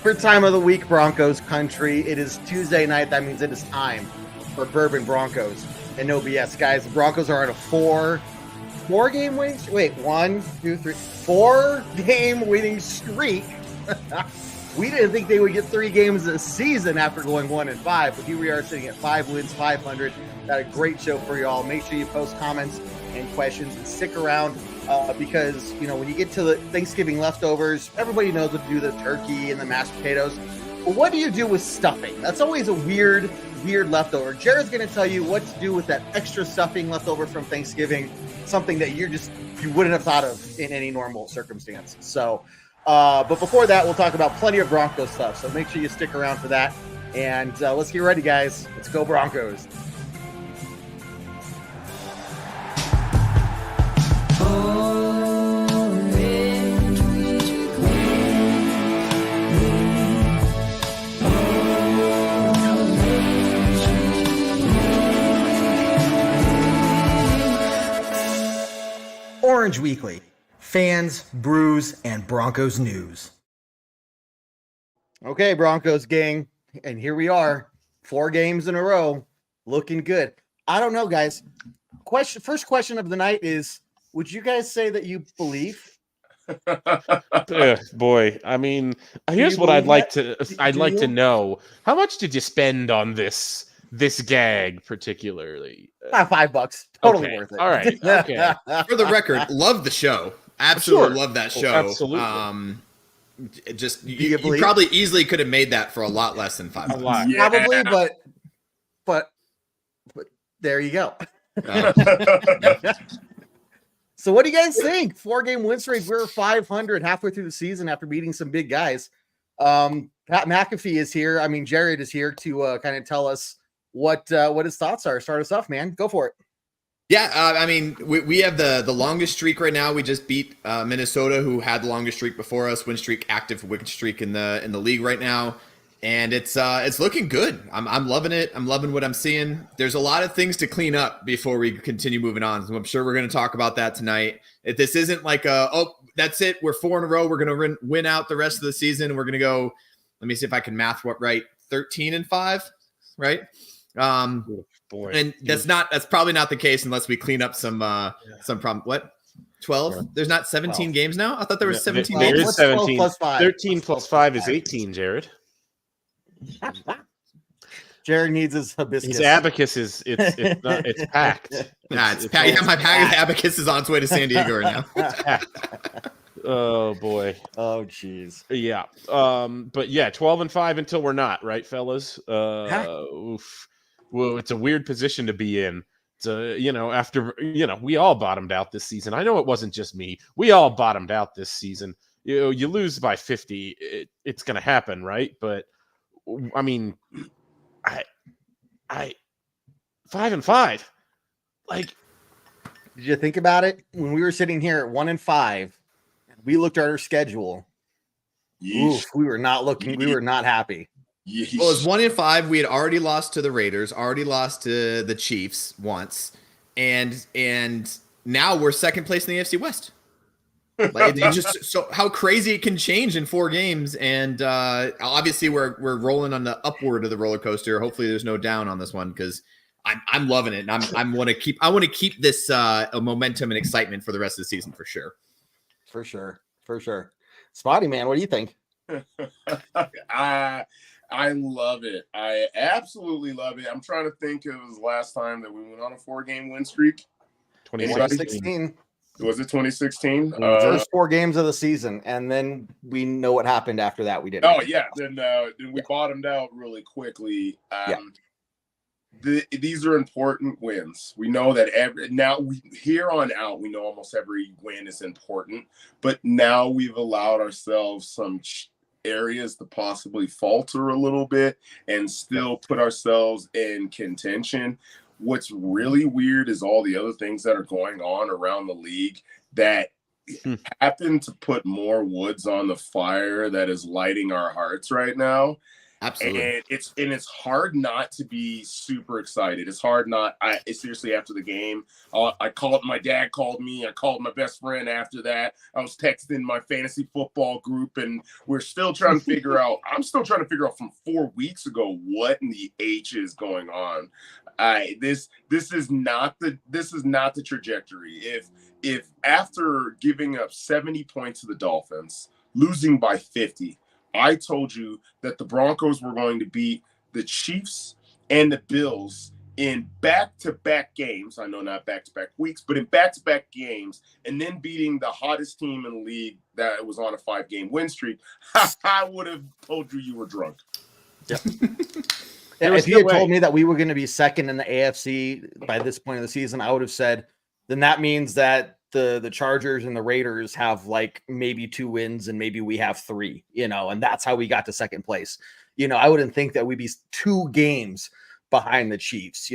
favorite time of the week, Broncos country. It is Tuesday night. That means it is time for Bourbon Broncos and No B.S. Guys, the Broncos are on a four-game winning streak. Wait, 1, 2, 3, 4-game winning streak. We didn't think they would get 3 games this season after going 1-5, but here we are sitting at 5 wins, 500. Got a great show for y'all. Make sure you post comments and questions and stick around because, you know, when you get to the Thanksgiving leftovers, everybody knows what to do, the turkey and the mashed potatoes. But what do you do with stuffing? That's always a weird leftover. Jared's going to tell you what to do with that extra stuffing leftover from Thanksgiving, something that you wouldn't have thought of in any normal circumstance. So, but before that, we'll talk about plenty of Broncos stuff. So make sure you stick around for that. And let's get ready, guys. Let's go Broncos. Orange Weekly, fans, brews, and Broncos news. Okay, Broncos gang, and here we are, 4 games in a row, looking good. I don't know, guys. First question of the night is, would you guys say that you believe? Boy, I mean, here's what I'd like to know. How much did you spend on this gag particularly? $5. Totally worth it. All right. Okay. For the record, love the show. Absolutely love that show. Absolutely. You probably easily could have made that for a lot less than $5. Yeah. Probably, but there you go. So what do you guys think? 4-game win streak. We're 500 halfway through the season after beating some big guys. Pat McAfee is here. I mean, Jared is here to kind of tell us what his thoughts are. Start us off, man. Go for it. Yeah, I mean, we have the longest streak right now. We just beat Minnesota, who had the longest streak before us. Win streak, active win streak in the league right now, and it's looking good. I'm loving it. I'm loving what I'm seeing. There's a lot of things to clean up before we continue moving on. So I'm sure we're going to talk about that tonight. If this isn't like that's it. We're 4 in a row. We're going to win out the rest of the season. We're going to go. Let me see if I can math what right. 13-5, right? Boy. And that's probably not the case unless we clean up some problem. What? 12? Yeah. There's not 17 games now? I thought there was 17 games. There is 17. 13 plus 5 is 18, Jared. Jared needs his hibiscus. His abacus it's packed. It's packed. Yeah, my abacus is on its way to San Diego right now. Oh boy. Oh geez. Yeah. But yeah, 12-5 until we're not, right, fellas? Oof. Well, it's a weird position to be in. After we all bottomed out this season. I know it wasn't just me. We all bottomed out this season. You lose by 50, it's going to happen, right? But I mean, I 5-5. Like, did you think about it when we were sitting here at 1-5? We looked at our schedule. Oof, we were not looking. We were not happy. Yeesh. Well, it was 1-5. We had already lost to the Raiders, already lost to the Chiefs once, and now we're second place in the AFC West. Like, just so how crazy it can change in 4 games, and obviously we're rolling on the upward of the roller coaster. Hopefully, there's no down on this one because I'm loving it, and I want to keep this momentum and excitement for the rest of the season for sure. For sure. Spotty, man, what do you think? I love it. I absolutely love it. I'm trying to think of the last time that we went on a 4-game win streak. 2016. Was it 2016? First 4 games of the season, and then we know what happened after that. We didn't. Oh yeah, then we bottomed out really quickly. These are important wins. We know that here on out, we know almost every win is important, but now we've allowed ourselves some areas to possibly falter a little bit and still put ourselves in contention. What's really weird is all the other things that are going on around the league that happen to put more woods on the fire that is lighting our hearts right now. Absolutely. And it's hard not to be super excited. It's hard not. Seriously, after the game, my dad called me. I called my best friend after that. I was texting my fantasy football group, and we're still trying to figure out. I'm still trying to figure out from 4 weeks ago what in the H is going on. This is not the trajectory. If after giving up 70 points to the Dolphins, losing by 50, I told you that the Broncos were going to beat the Chiefs and the Bills in back-to-back games. I know not back-to-back weeks, but in back-to-back games, and then beating the hottest team in the league that was on a 5-game win streak. I would have told you were drunk. Yeah. If you had told me that we were going to be second in the AFC by this point of the season, I would have said, then that means that the Chargers and the Raiders have like maybe 2 wins and maybe we have 3, and that's how we got to second place. I wouldn't think that we'd be 2 games behind the Chiefs,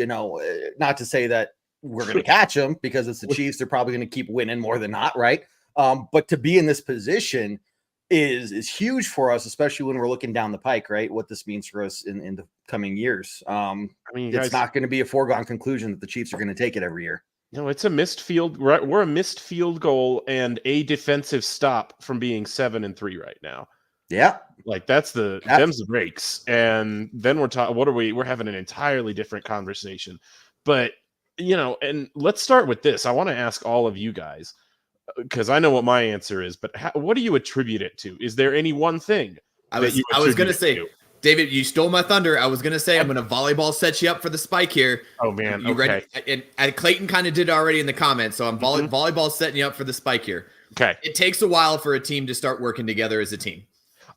not to say that we're going to catch them because it's the Chiefs. They're probably going to keep winning more than not. Right. But to be in this position is huge for us, especially when we're looking down the pike, right? What this means for us in the coming years. It's not going to be a foregone conclusion that the Chiefs are going to take it every year. No, it's a missed field. We're a missed field goal and a defensive stop from being 7-3 right now. Yeah, like them's the breaks. And then we're talking. We're having an entirely different conversation. But and let's start with this. I want to ask all of you guys because I know what my answer is. But what do you attribute it to? Is there any one thing? I was going to say. David, you stole my thunder. I was going to say I'm going to volleyball set you up for the spike here. Oh, man. You ready? And Clayton kind of did already in the comments, so I'm volleyball setting you up for the spike here. Okay. It takes a while for a team to start working together as a team.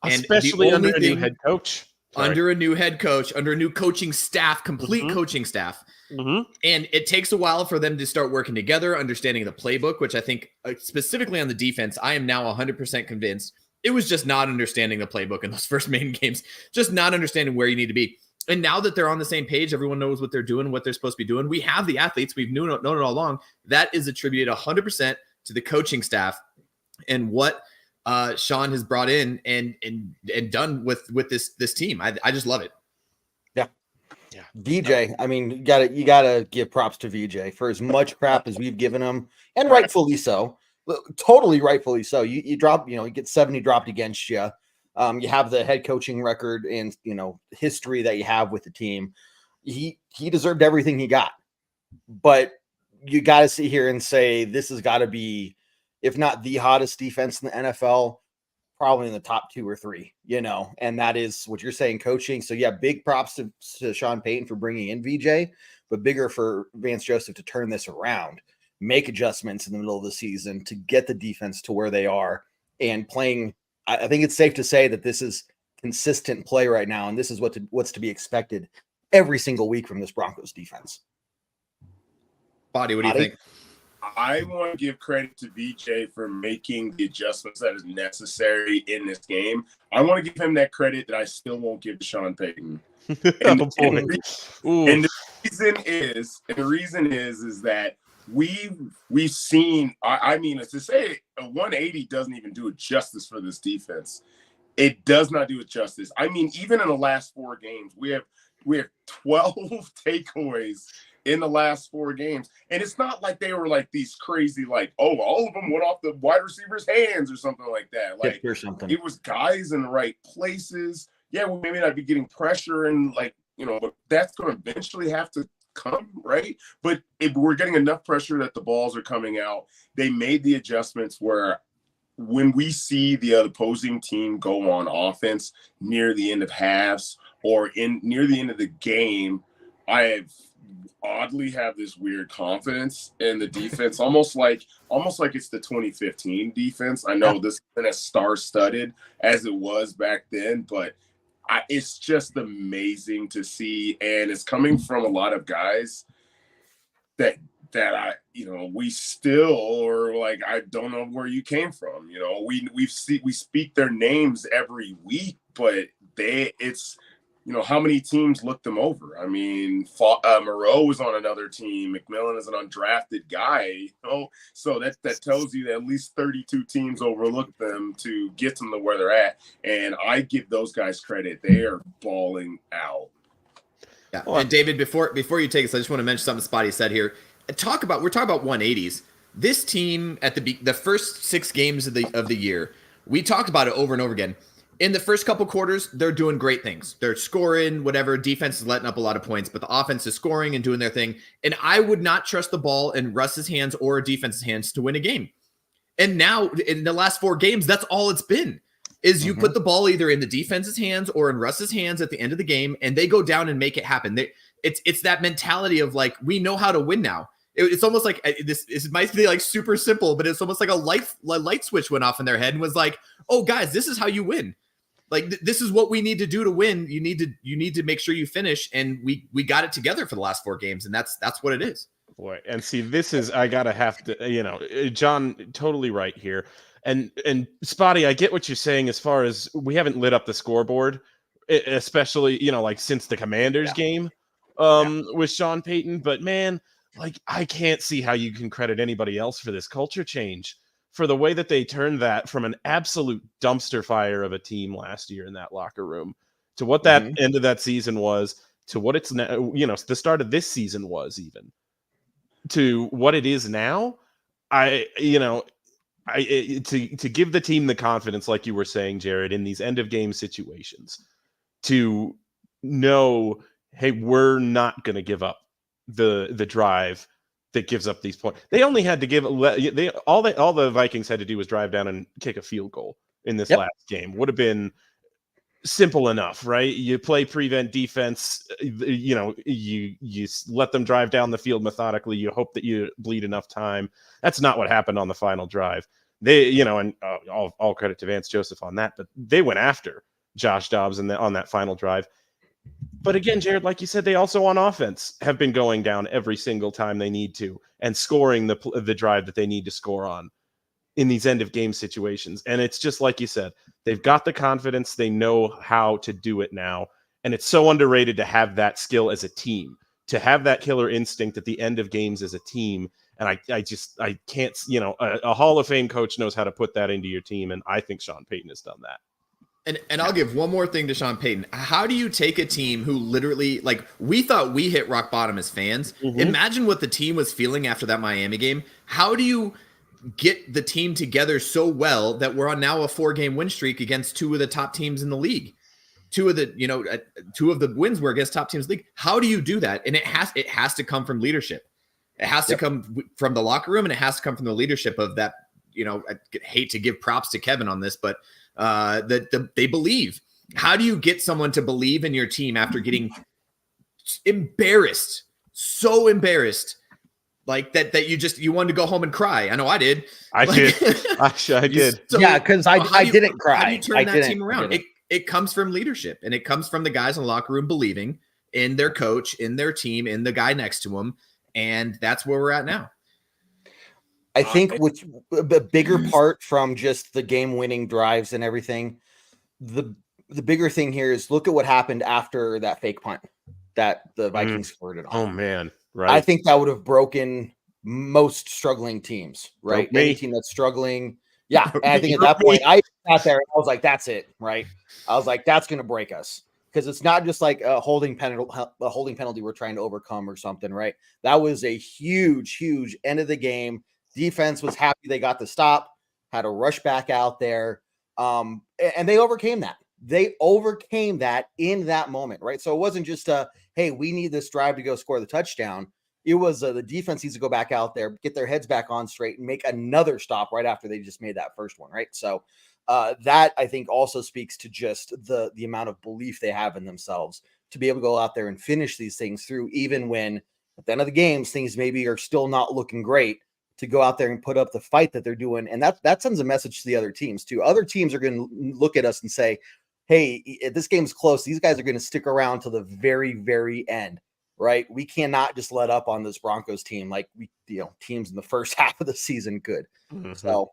Especially under a new head coach. Under a new head coach, under a new coaching staff, complete coaching staff. And it takes a while for them to start working together, understanding the playbook, which I think specifically on the defense, I am now 100% convinced it was just not understanding the playbook in those first main games, just not understanding where you need to be. And now that they're on the same page, everyone knows what they're doing, what they're supposed to be doing. We have the athletes. We've known it all along. That is attributed 100% to the coaching staff and what Sean has brought in and done with this team. I just love it. Yeah. VJ, I mean, you gotta give props to VJ for as much crap as we've given him, and rightfully so. Totally rightfully so. You drop, you get 70 dropped against you. You have the head coaching record and history that you have with the team. He deserved everything he got, but you got to sit here and say this has got to be, if not the hottest defense in the NFL, probably in the top 2 or 3. And that is what you're saying, coaching. So yeah, big props to Sean Payton for bringing in VJ, but bigger for Vance Joseph to turn this around. Make adjustments in the middle of the season to get the defense to where they are and playing. I think it's safe to say that this is consistent play right now, and this is what's to be expected every single week from this Broncos defense. Body, what do you think? I want to give credit to VJ for making the adjustments that is necessary in this game. I want to give him that credit that I still won't give to Sean Payton. And the reason is that we've seen, I mean, to say a 180 doesn't even do it justice for this defense. It does not do it justice. I mean, even in the last 4 games, we have 12 takeaways in the last 4 games. And it's not like they were like these crazy, like, oh, all of them went off the wide receiver's hands or something like that. Like, it was guys in the right places. Yeah, we may not be getting pressure and but that's going to eventually have to come, right? But if we're getting enough pressure that the balls are coming out, they made the adjustments where when we see the opposing team go on offense near the end of halves or near the end of the game, I oddly have this weird confidence in the defense, almost like it's the 2015 defense. I know this isn't as star-studded as it was back then, but it's just amazing to see, and it's coming from a lot of guys that we still are like, I don't know where you came from. We speak their names every week, but how many teams looked them over? I mean, Moreau was on another team. McMillan is an undrafted guy, so that tells you that at least 32 teams overlooked them to get them to where they're at. And I give those guys credit. They are balling out. Yeah. And David, before you take us, I just want to mention something Spotty said here. We're talking about 180s. This team at the first 6 games of the year, we talked about it over and over again. In the first couple quarters, they're doing great things. They're scoring, whatever. Defense is letting up a lot of points, but the offense is scoring and doing their thing. And I would not trust the ball in Russ's hands or defense's hands to win a game. And now, in the last 4 games, that's all it's been. Is you put the ball either in the defense's hands or in Russ's hands at the end of the game, and they go down and make it happen. It's that mentality of like, we know how to win now. It's almost like this might be like super simple, but it's almost like a light switch went off in their head and was like, oh, guys, this is how you win. Like, this is what we need to do to win. You need to make sure you finish, and we got it together for the last 4 games, and that's what it is. Boy, and see, this is John, totally right here. And Spotty, I get what you're saying as far as we haven't lit up the scoreboard, especially, like since the Commanders game with Sean Payton. But man, like, I can't see how you can credit anybody else for this culture change, for the way that they turned that from an absolute dumpster fire of a team last year in that locker room to what that end of that season was, to what it's now, the start of this season was, even to what it is now. To give the team the confidence, like you were saying, Jared, in these end of game situations, to know, hey, we're not going to give up the drive that gives up these points. They only had to give all the Vikings had to do was drive down and kick a field goal in this last game. Would have been simple enough, right? You play prevent defense, you let them drive down the field methodically. You hope that you bleed enough time. That's not what happened on the final drive. They, and all credit to Vance Joseph on that, but they went after Josh Dobbs on that final drive. But again, Jared, like you said, they also on offense have been going down every single time they need to and scoring the drive that they need to score on in these end of game situations. And it's just like you said, they've got the confidence. They know how to do it now. And it's so underrated to have that skill as a team, to have that killer instinct at the end of games as a team. And I can't, a Hall of Fame coach knows how to put that into your team. And I think Sean Payton has done that. And I'll give one more thing to Sean Payton. How do you take a team who literally, like, we thought we hit rock bottom as fans? Imagine what the team was feeling after that Miami game. How do you get the team together so well that we're on now a 4-game win streak against 2 of the top teams in the league? 2 of the wins were against top teams in the league. How do you do that? And it has to come from leadership. It has to come from the locker room, and it has to come from the leadership of that. I hate to give props to Kevin on this, but they believe. How do you get someone to believe in your team after getting embarrassed, so embarrassed, like that you wanted to go home and cry? I know I did. I did. Actually, I did. So, yeah, because I didn't cry. How do you turn that team around? It comes from leadership, and it comes from the guys in the locker room believing in their coach, in their team, in the guy next to them, and that's where we're at now. I think with the bigger part from just the game-winning drives and everything, the bigger thing here is look at what happened after that fake punt that the Vikings scored it on. Oh, man. Right. I think that would have broken most struggling teams, right? Any team that's struggling. Yeah. And I think at that point, I sat there and I was like, that's it, right? I was like, that's going to break us. Because it's not just like a holding penalty we're trying to overcome or something, right? That was a huge, huge end of the game. Defense was happy they got the stop, had a rush back out there, and they overcame that. They overcame that in that moment, right? So it wasn't just hey, we need this drive to go score the touchdown. It was the defense needs to go back out there, get their heads back on straight, and make another stop right after they just made that first one, right? So that, I think, also speaks to just the amount of belief they have in themselves to be able to go out there and finish these things through, even when at the end of the games, things maybe are still not looking great, to go out there and put up the fight that they're doing. And that sends a message to the other teams too. Other teams are going to look at us and say, hey, if this game's close, these guys are going to stick around to the very, very end, right? We cannot just let up on this Broncos team like teams in the first half of the season could. So,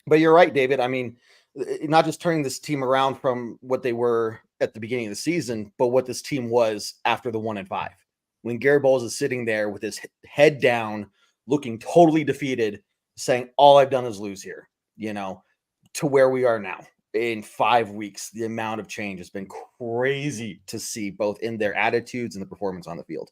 but you're right, David. I mean, not just turning this team around from what they were at the beginning of the season, but what this team was after the 1-5. When Garrett Bowles is sitting there with his head down, looking totally defeated, saying, all I've done is lose here, to where we are now. In 5 weeks, the amount of change has been crazy to see, both in their attitudes and the performance on the field.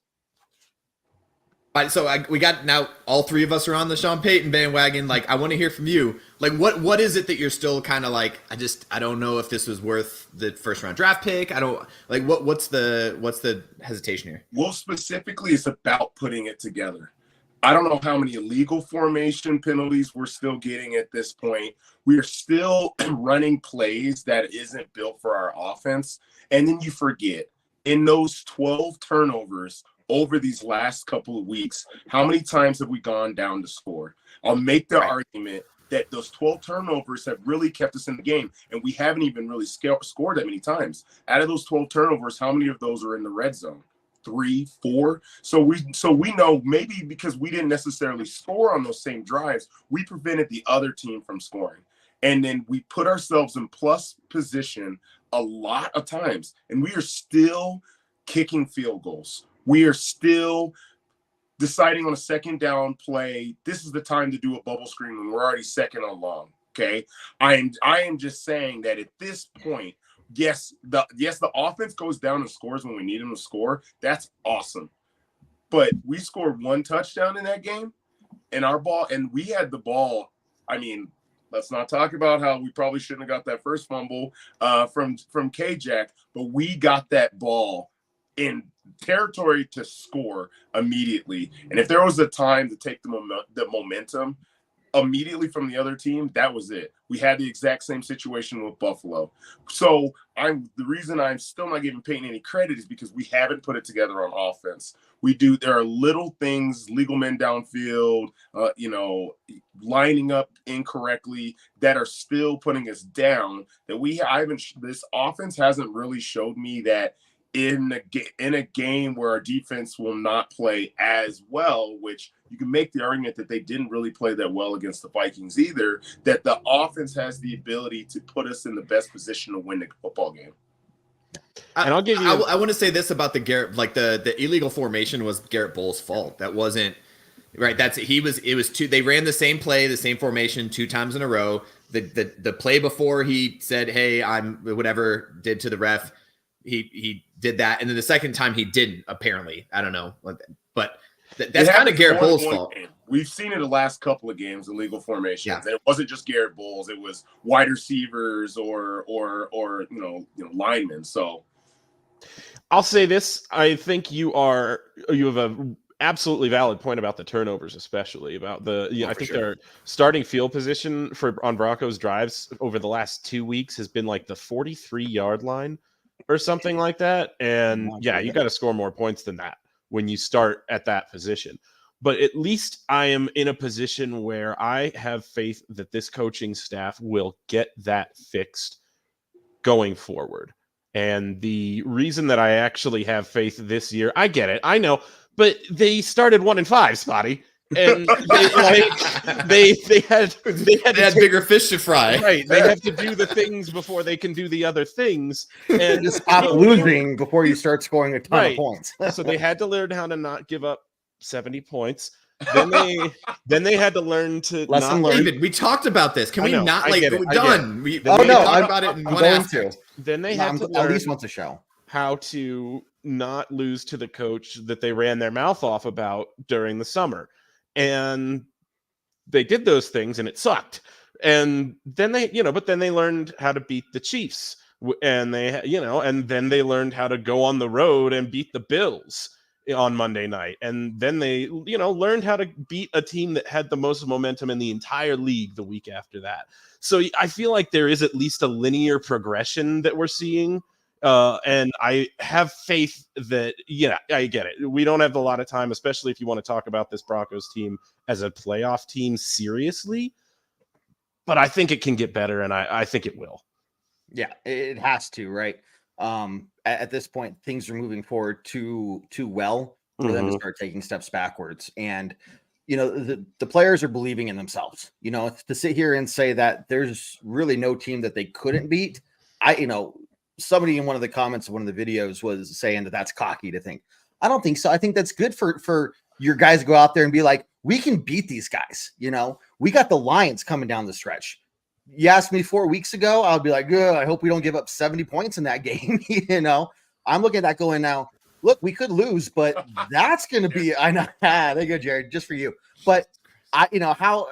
All right, so we got now all three of us are on the Sean Payton bandwagon. Like, I want to hear from you. Like, what is it that you're still kind of like? I don't know if this was worth the first round draft pick. I don't like what's the hesitation here? Well, specifically, it's about putting it together. I don't know how many illegal formation penalties we're still getting at this point. We are still running plays that isn't built for our offense, and then you forget in those 12 turnovers over these last couple of weeks, how many times have we gone down to score? I'll make the argument that those 12 turnovers have really kept us in the game, and we haven't even really scored that many times. Out of those 12 turnovers, how many of those are in the red zone? 3, 4. So we know, maybe because we didn't necessarily score on those same drives, we prevented the other team from scoring. And then we put ourselves in plus position a lot of times, and we are still kicking field goals. We are still deciding on a second down play. This is the time to do a bubble screen when we're already second and long. Okay. I am just saying that at this point, yes, the offense goes down and scores when we need them to score. That's awesome. But we scored 1 touchdown in that game, and we had the ball. I mean, let's not talk about how we probably shouldn't have got that first fumble from K-Jack, but we got that ball in territory to score immediately. And if there was a time to take the momentum immediately from the other team, that was it. We had the exact same situation with Buffalo. So the reason I'm still not giving Payton any credit is because we haven't put it together on offense. There are little things, legal men downfield, lining up incorrectly, that are still putting us down, that this offense hasn't really showed me that in a game where our defense will not play as well, which you can make the argument that they didn't really play that well against the Vikings either, that the offense has the ability to put us in the best position to win the football game. And I'll give you. I want to say this about the Garrett, like the illegal formation was Garrett Bowles' fault. That wasn't right. It was two. They ran the same play, the same formation 2 times in a row. The play before he said, "Hey, I'm whatever," did to the ref. He did that, and then the second time he didn't. Apparently, I don't know, but that's kind of Garrett Bowles' fault. We've seen it the last couple of games, illegal formations. Yeah. And it wasn't just Garrett Bowles; it was wide receivers or linemen. So, I'll say this: I think you have a absolutely valid point about the turnovers, especially about I think their starting field position on Broncos drives over the last 2 weeks has been like the 43-yard line or something like that. And you got to score more points than that when you start at that position. But at least I am in a position where I have faith that this coaching staff will get that fixed going forward. And the reason that I actually have faith this year, I get it, I know, but they started 1-5, Spotty. And they had bigger fish to fry. Right. They have to do the things before they can do the other things. And just stop losing before you start scoring a ton of points. So they had to learn how to not give up 70 points. Then they had to learn to David, we talked about this. Can we not we're done? We talked about it in one aspect. Then they had to learn at least once a show how to not lose to the coach that they ran their mouth off about during the summer. And they did those things and it sucked. And then but then they learned how to beat the Chiefs, and and then they learned how to go on the road and beat the Bills on Monday night. And then they, learned how to beat a team that had the most momentum in the entire league the week after that. So I feel like there is at least a linear progression that we're seeing. And I have faith that, I get it. We don't have a lot of time, especially if you want to talk about this Broncos team as a playoff team seriously. But I think it can get better, and I think it will. Yeah, it has to, right? At this point, things are moving forward too well for them to start taking steps backwards. And the players are believing in themselves. To sit here and say that there's really no team that they couldn't beat. Somebody in one of the comments of one of the videos was saying that that's cocky to think. I don't think so. I think that's good for your guys to go out there and be like, we can beat these guys. We got the Lions coming down the stretch. You asked me 4 weeks ago, I'll be like, I hope we don't give up 70 points in that game. I'm looking at that going now. Look, we could lose, but that's going to be. I know. There you go, Jared. Just for you. But how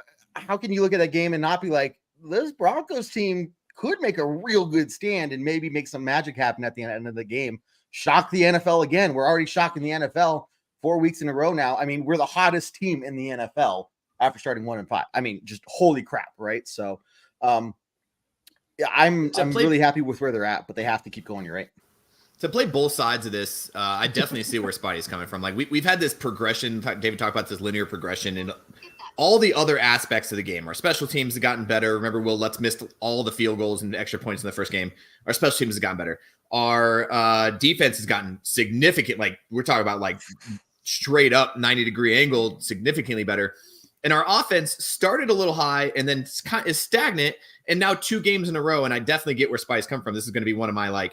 can you look at that game and not be like, this Broncos team could make a real good stand and maybe make some magic happen at the end of the game? Shock the NFL again. We're already shocking the NFL 4 weeks in a row now. I mean, we're the hottest team in the NFL after starting 1-5. I mean, just holy crap, right? So, I'm really happy with where they're at, but they have to keep going. You're right. To play both sides of this, I definitely see where Spotty's coming from. Like we've had this progression. David talked about this linear progression and all the other aspects of the game. Our special teams have gotten better. Remember, Will Lutz missed all the field goals and extra points in the first game. Our special teams have gotten better. Our defense has gotten significant. Like we're talking about like straight up 90-degree angle, significantly better. And our offense started a little high and then is stagnant. And now 2 games in a row. And I definitely get where Spotty's come from. This is going to be one of my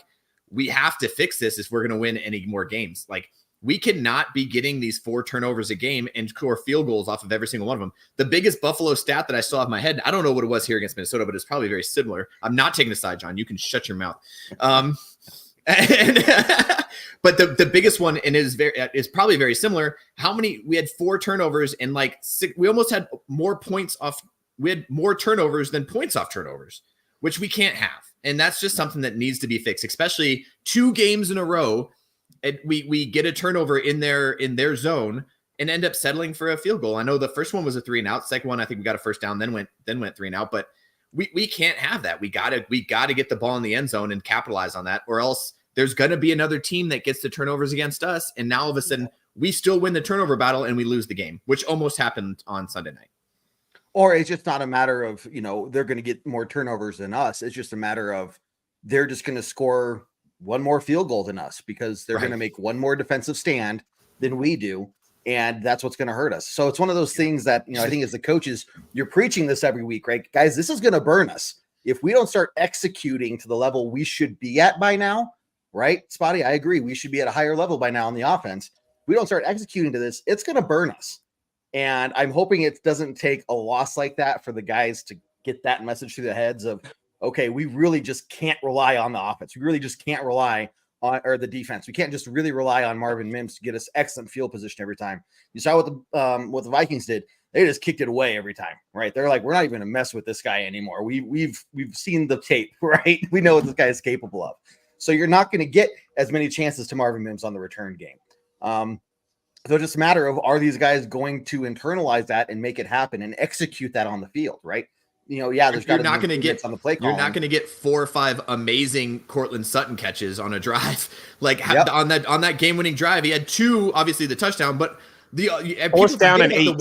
we have to fix this if we're going to win any more games. Like we cannot be getting these 4 turnovers a game and score field goals off of every single one of them. The biggest Buffalo stat that I saw in my head, I don't know what it was here against Minnesota, but it's probably very similar. I'm not taking the side, John. You can shut your mouth. But the biggest one, and is probably very similar. We had 4 turnovers and we almost had more points off. We had more turnovers than points off turnovers, which we can't have. And that's just something that needs to be fixed, especially 2 games in a row. We get a turnover in their zone and end up settling for a field goal. I know the first one was a 3-and-out. Second one, I think we got a first down, then went 3-and-out. But we can't have that. We gotta get the ball in the end zone and capitalize on that, or else there's gonna be another team that gets the turnovers against us. And now all of a sudden we still win the turnover battle and we lose the game, which almost happened on Sunday night. Or it's just not a matter of, they're going to get more turnovers than us. It's just a matter of they're just going to score 1 more field goal than us because they're going to make 1 more defensive stand than we do. And that's what's going to hurt us. So it's one of those things that, I think as the coaches, you're preaching this every week, right? Guys, this is going to burn us. If we don't start executing to the level we should be at by now, right? Spotty, I agree. We should be at a higher level by now on the offense. If we don't start executing to this, it's going to burn us. And I'm hoping it doesn't take a loss like that for the guys to get that message through the heads of, okay, we really just can't rely on the offense. We really just can't rely on the defense. We can't just really rely on Marvin Mims to get us excellent field position every time. You saw what the Vikings did. They just kicked it away every time, right? They're like, we're not even going to mess with this guy anymore. We've seen the tape, right? We know what this guy is capable of. So you're not going to get as many chances to Marvin Mims on the return game. So it's just a matter of, are these guys going to internalize that and make it happen and execute that on the field, right? There's got to be improvements on the play call. You're not going to get 4 or 5 amazing Cortland Sutton catches on a drive. On that game-winning drive, he had 2, obviously the touchdown, but the fourth down and 8.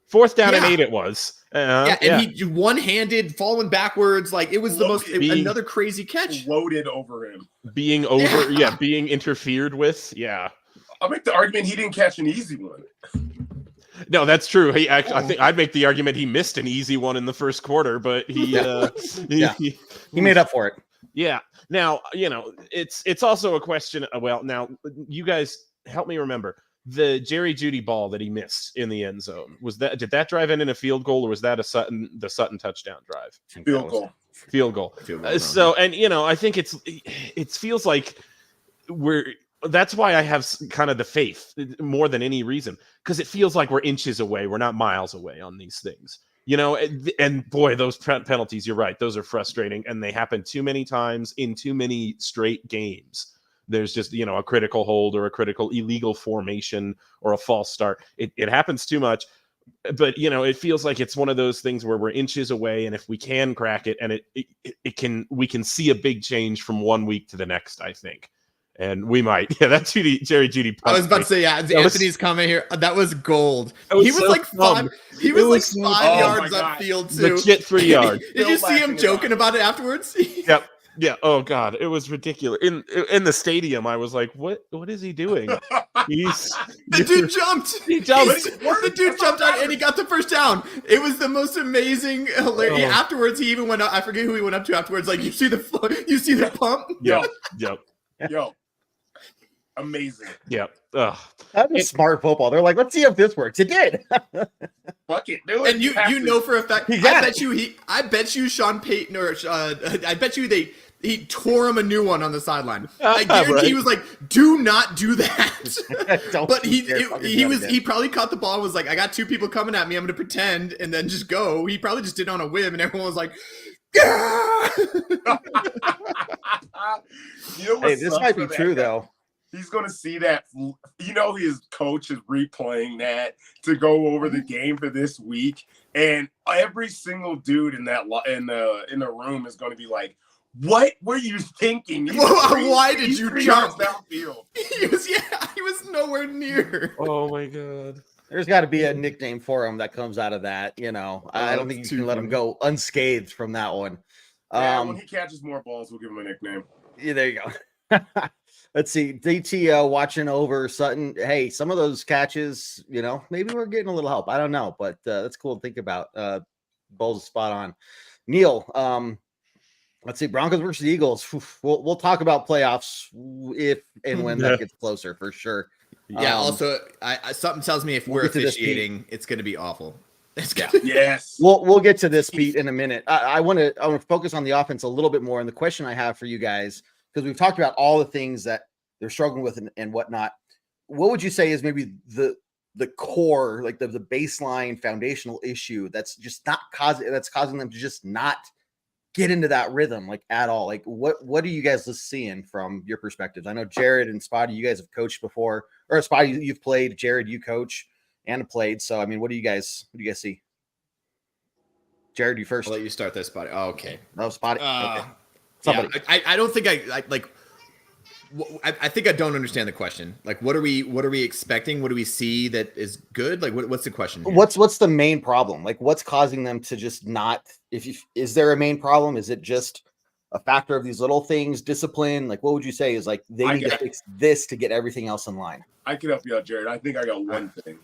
Fourth down and 8 it was. He one-handed, falling backwards. Like it was another crazy catch. Loaded over him. Being interfered with. Yeah. I'll make the argument he didn't catch an easy one. No, that's true. I think I'd make the argument he missed an easy one in the first quarter, but he made up for it. Yeah. Now, it's also a question. Now you guys help me remember the Jerry Jeudy ball that he missed in the end zone. Did that drive in a field goal, or was that the Sutton touchdown drive? Field goal. So, and I think it feels like that's why I have kind of the faith more than any reason, because it feels like we're inches away. We're not miles away on these things, and boy, those penalties, you're right. Those are frustrating, and they happen too many times in too many straight games. There's just, a critical hold or a critical illegal formation or a false start. It happens too much, but it feels like it's one of those things where we're inches away. And if we can crack it, and we can see a big change from 1 week to the next, I think. And we might. Yeah, that's Jerry Jeudy. I was about to say, Anthony's comment here. That was gold. He was like 5 yards upfield too. Legit 3 yards. Did you see him joking about it afterwards? Yep. Yeah. Oh God, it was ridiculous. In the stadium, I was like, "What is he doing?" The dude jumped. He jumped. The dude jumped out and he got the first down. It was the most amazing. Hilarious. Afterwards, he even went up. I forget who he went up to afterwards. Like, you see the pump? Yep. Amazing. Yep. That is smart football. They're like, let's see if this works. It did. Fuck it, do it. And you know for a fact. I bet you Sean Payton or I bet you he tore him a new one on the sideline. I guarantee he was like, "Do not do that." But he probably caught the ball and was like, "I got two people coming at me. I'm going to pretend and then just go." He probably just did it on a whim, and everyone was like, "Yeah." Hey, this might be true though. He's going to see that. His coach is replaying that to go over the game for this week, and every single dude in the room is going to be like, "What were you thinking? Why did you jump downfield?" He was nowhere near. Oh my god! There's got to be a nickname for him that comes out of that. I don't think you can let him go unscathed from that one. When he catches more balls, we'll give him a nickname. Yeah, there you go. Let's see. DT watching over Sutton. Hey, some of those catches, maybe we're getting a little help. I don't know, but that's cool to think about. Bowles is spot on. Neil, let's see. Broncos versus Eagles. We'll talk about playoffs if and when that gets closer for sure. Yeah. Also, something tells me if we're officiating, it's going to be awful. Yes. We'll get to this, Pete, in a minute. I want to focus on the offense a little bit more. And the question I have for you guys, because we've talked about all the things that they're struggling with and whatnot. What would you say is maybe the core, like the baseline foundational issue that's just not causing them to just not get into that rhythm like at all? Like what are you guys seeing from your perspectives? I know Jared and Spotty, you guys have coached before, or Spotty, you've played. Jared, you coach and played. So I mean, what do you guys see? Jared, you first. I'll let you start this, Spotty. Oh, okay. No, Spotty. Okay. Yeah, I don't think I think I don't understand the question. Like, what are we expecting? What do we see that is good? Like, what's the question here? What's the main problem? Like, what's causing them to just not? Is there a main problem? Is it just a factor of these little things, discipline? Like, what would you say is like they need to fix this to get everything else in line? I can help you out, Jared. I think I got one thing.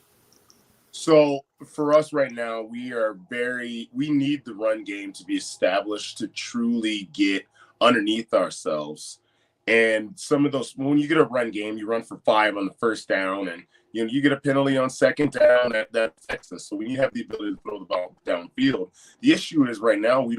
So for us right now, we need the run game to be established to truly get underneath ourselves. And some of those, when you get a run game, you run for 5 on the first down, and you get a penalty on second down that affects us. So we have the ability to throw the ball downfield. The issue is right now we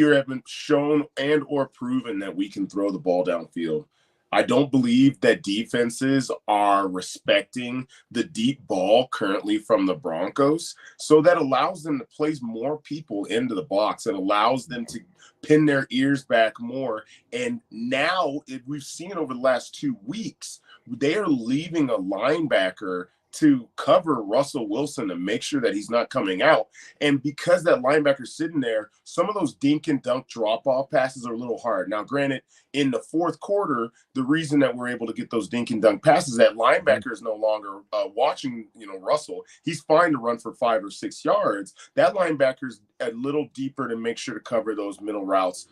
haven't shown and or proven that we can throw the ball downfield. I don't believe that defenses are respecting the deep ball currently from the Broncos. So that allows them to place more people into the box. It allows them to pin their ears back more. And now we've seen over the last 2 weeks, they are leaving a linebacker to cover Russell Wilson to make sure that he's not coming out. And because that linebacker's sitting there, some of those dink and dunk drop-off passes are a little hard. Now, granted, in the fourth quarter, the reason that we're able to get those dink and dunk passes, that linebacker is no longer watching, Russell. He's fine to run for 5 or 6 yards. That linebacker's a little deeper to make sure to cover those middle routes.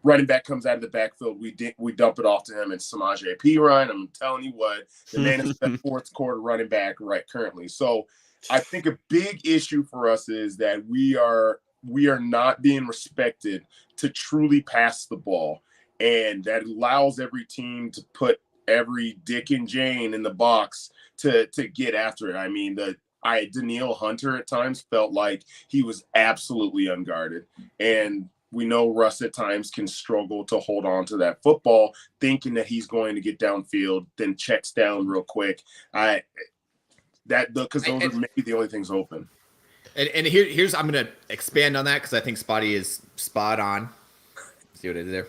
Running back comes out of the backfield. We dump it off to him and Samaje Perine. I'm telling you what, the man is the fourth quarter running back right currently. So I think a big issue for us is that we are not being respected to truly pass the ball. And that allows every team to put every Dick and Jane in the box to get after it. I mean, Danielle Hunter at times felt like he was absolutely unguarded. And we know Russ at times can struggle to hold on to that football, thinking that he's going to get downfield, then checks down real quick. Because those are maybe the only things open. And here's I'm going to expand on that because I think Spotty is spot on. See what I did there?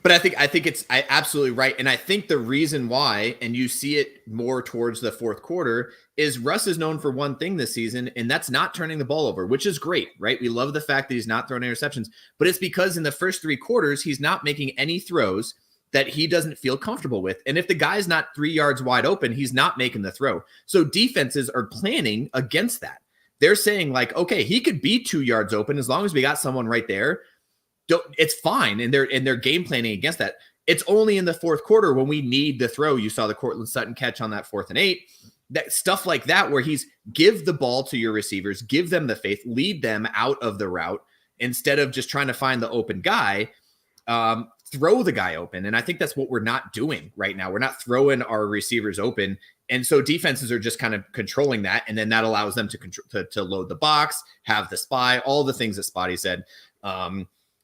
But I think it's absolutely right. And I think the reason why, and you see it more towards the fourth quarter, is Russ is known for one thing this season, and that's not turning the ball over, which is great, right? We love the fact that he's not throwing interceptions, but it's because in the first 3 quarters, he's not making any throws that he doesn't feel comfortable with. And if the guy's not 3 yards wide open, he's not making the throw. So defenses are planning against that. They're saying like, okay, he could be 2 yards open as long as we got someone right there. It's fine, and they're game planning against that. It's only in the fourth quarter when we need the throw. You saw the Cortland Sutton catch on that 4th and 8. That stuff like that, where he's give the ball to your receivers, give them the faith, lead them out of the route instead of just trying to find the open guy. Throw the guy open. And I think that's what we're not doing right now. We're not throwing our receivers open. And so defenses are just kind of controlling that. And then that allows them to control, to load the box, have the spy, all the things that Spotty said.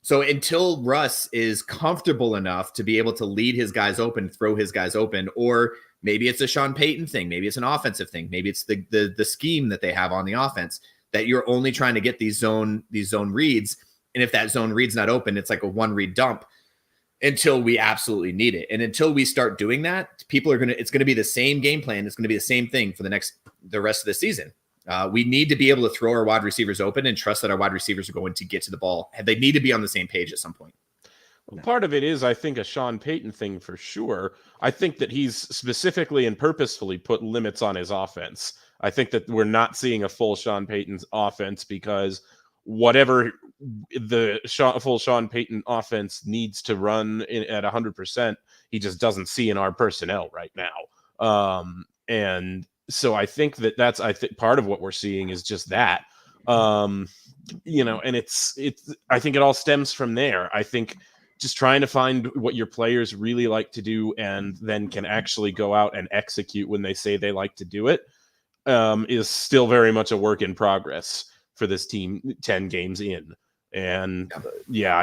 So until Russ is comfortable enough to be able to lead his guys open, throw his guys open, or maybe it's a Sean Payton thing, maybe it's an offensive thing, maybe it's the scheme that they have on the offense, that you're only trying to get these zone reads. And if that zone read's not open, it's like a 1-read dump until we absolutely need it. And until we start doing that, it's going to be the same game plan. It's going to be the same thing for the rest of the season. We need to be able to throw our wide receivers open and trust that our wide receivers are going to get to the ball. And they need to be on the same page at some point. Well, part of it is, I think, a Sean Payton thing for sure. I think that he's specifically and purposefully put limits on his offense. I think that we're not seeing a full Sean Payton's offense because whatever the full Sean Payton offense needs to run at 100%, he just doesn't see in our personnel right now. And so I think that's part of what we're seeing is just that, and it's, I think it all stems from there. I think just trying to find what your players really like to do and then can actually go out and execute when they say they like to do it, is still very much a work in progress for this team 10 games in. And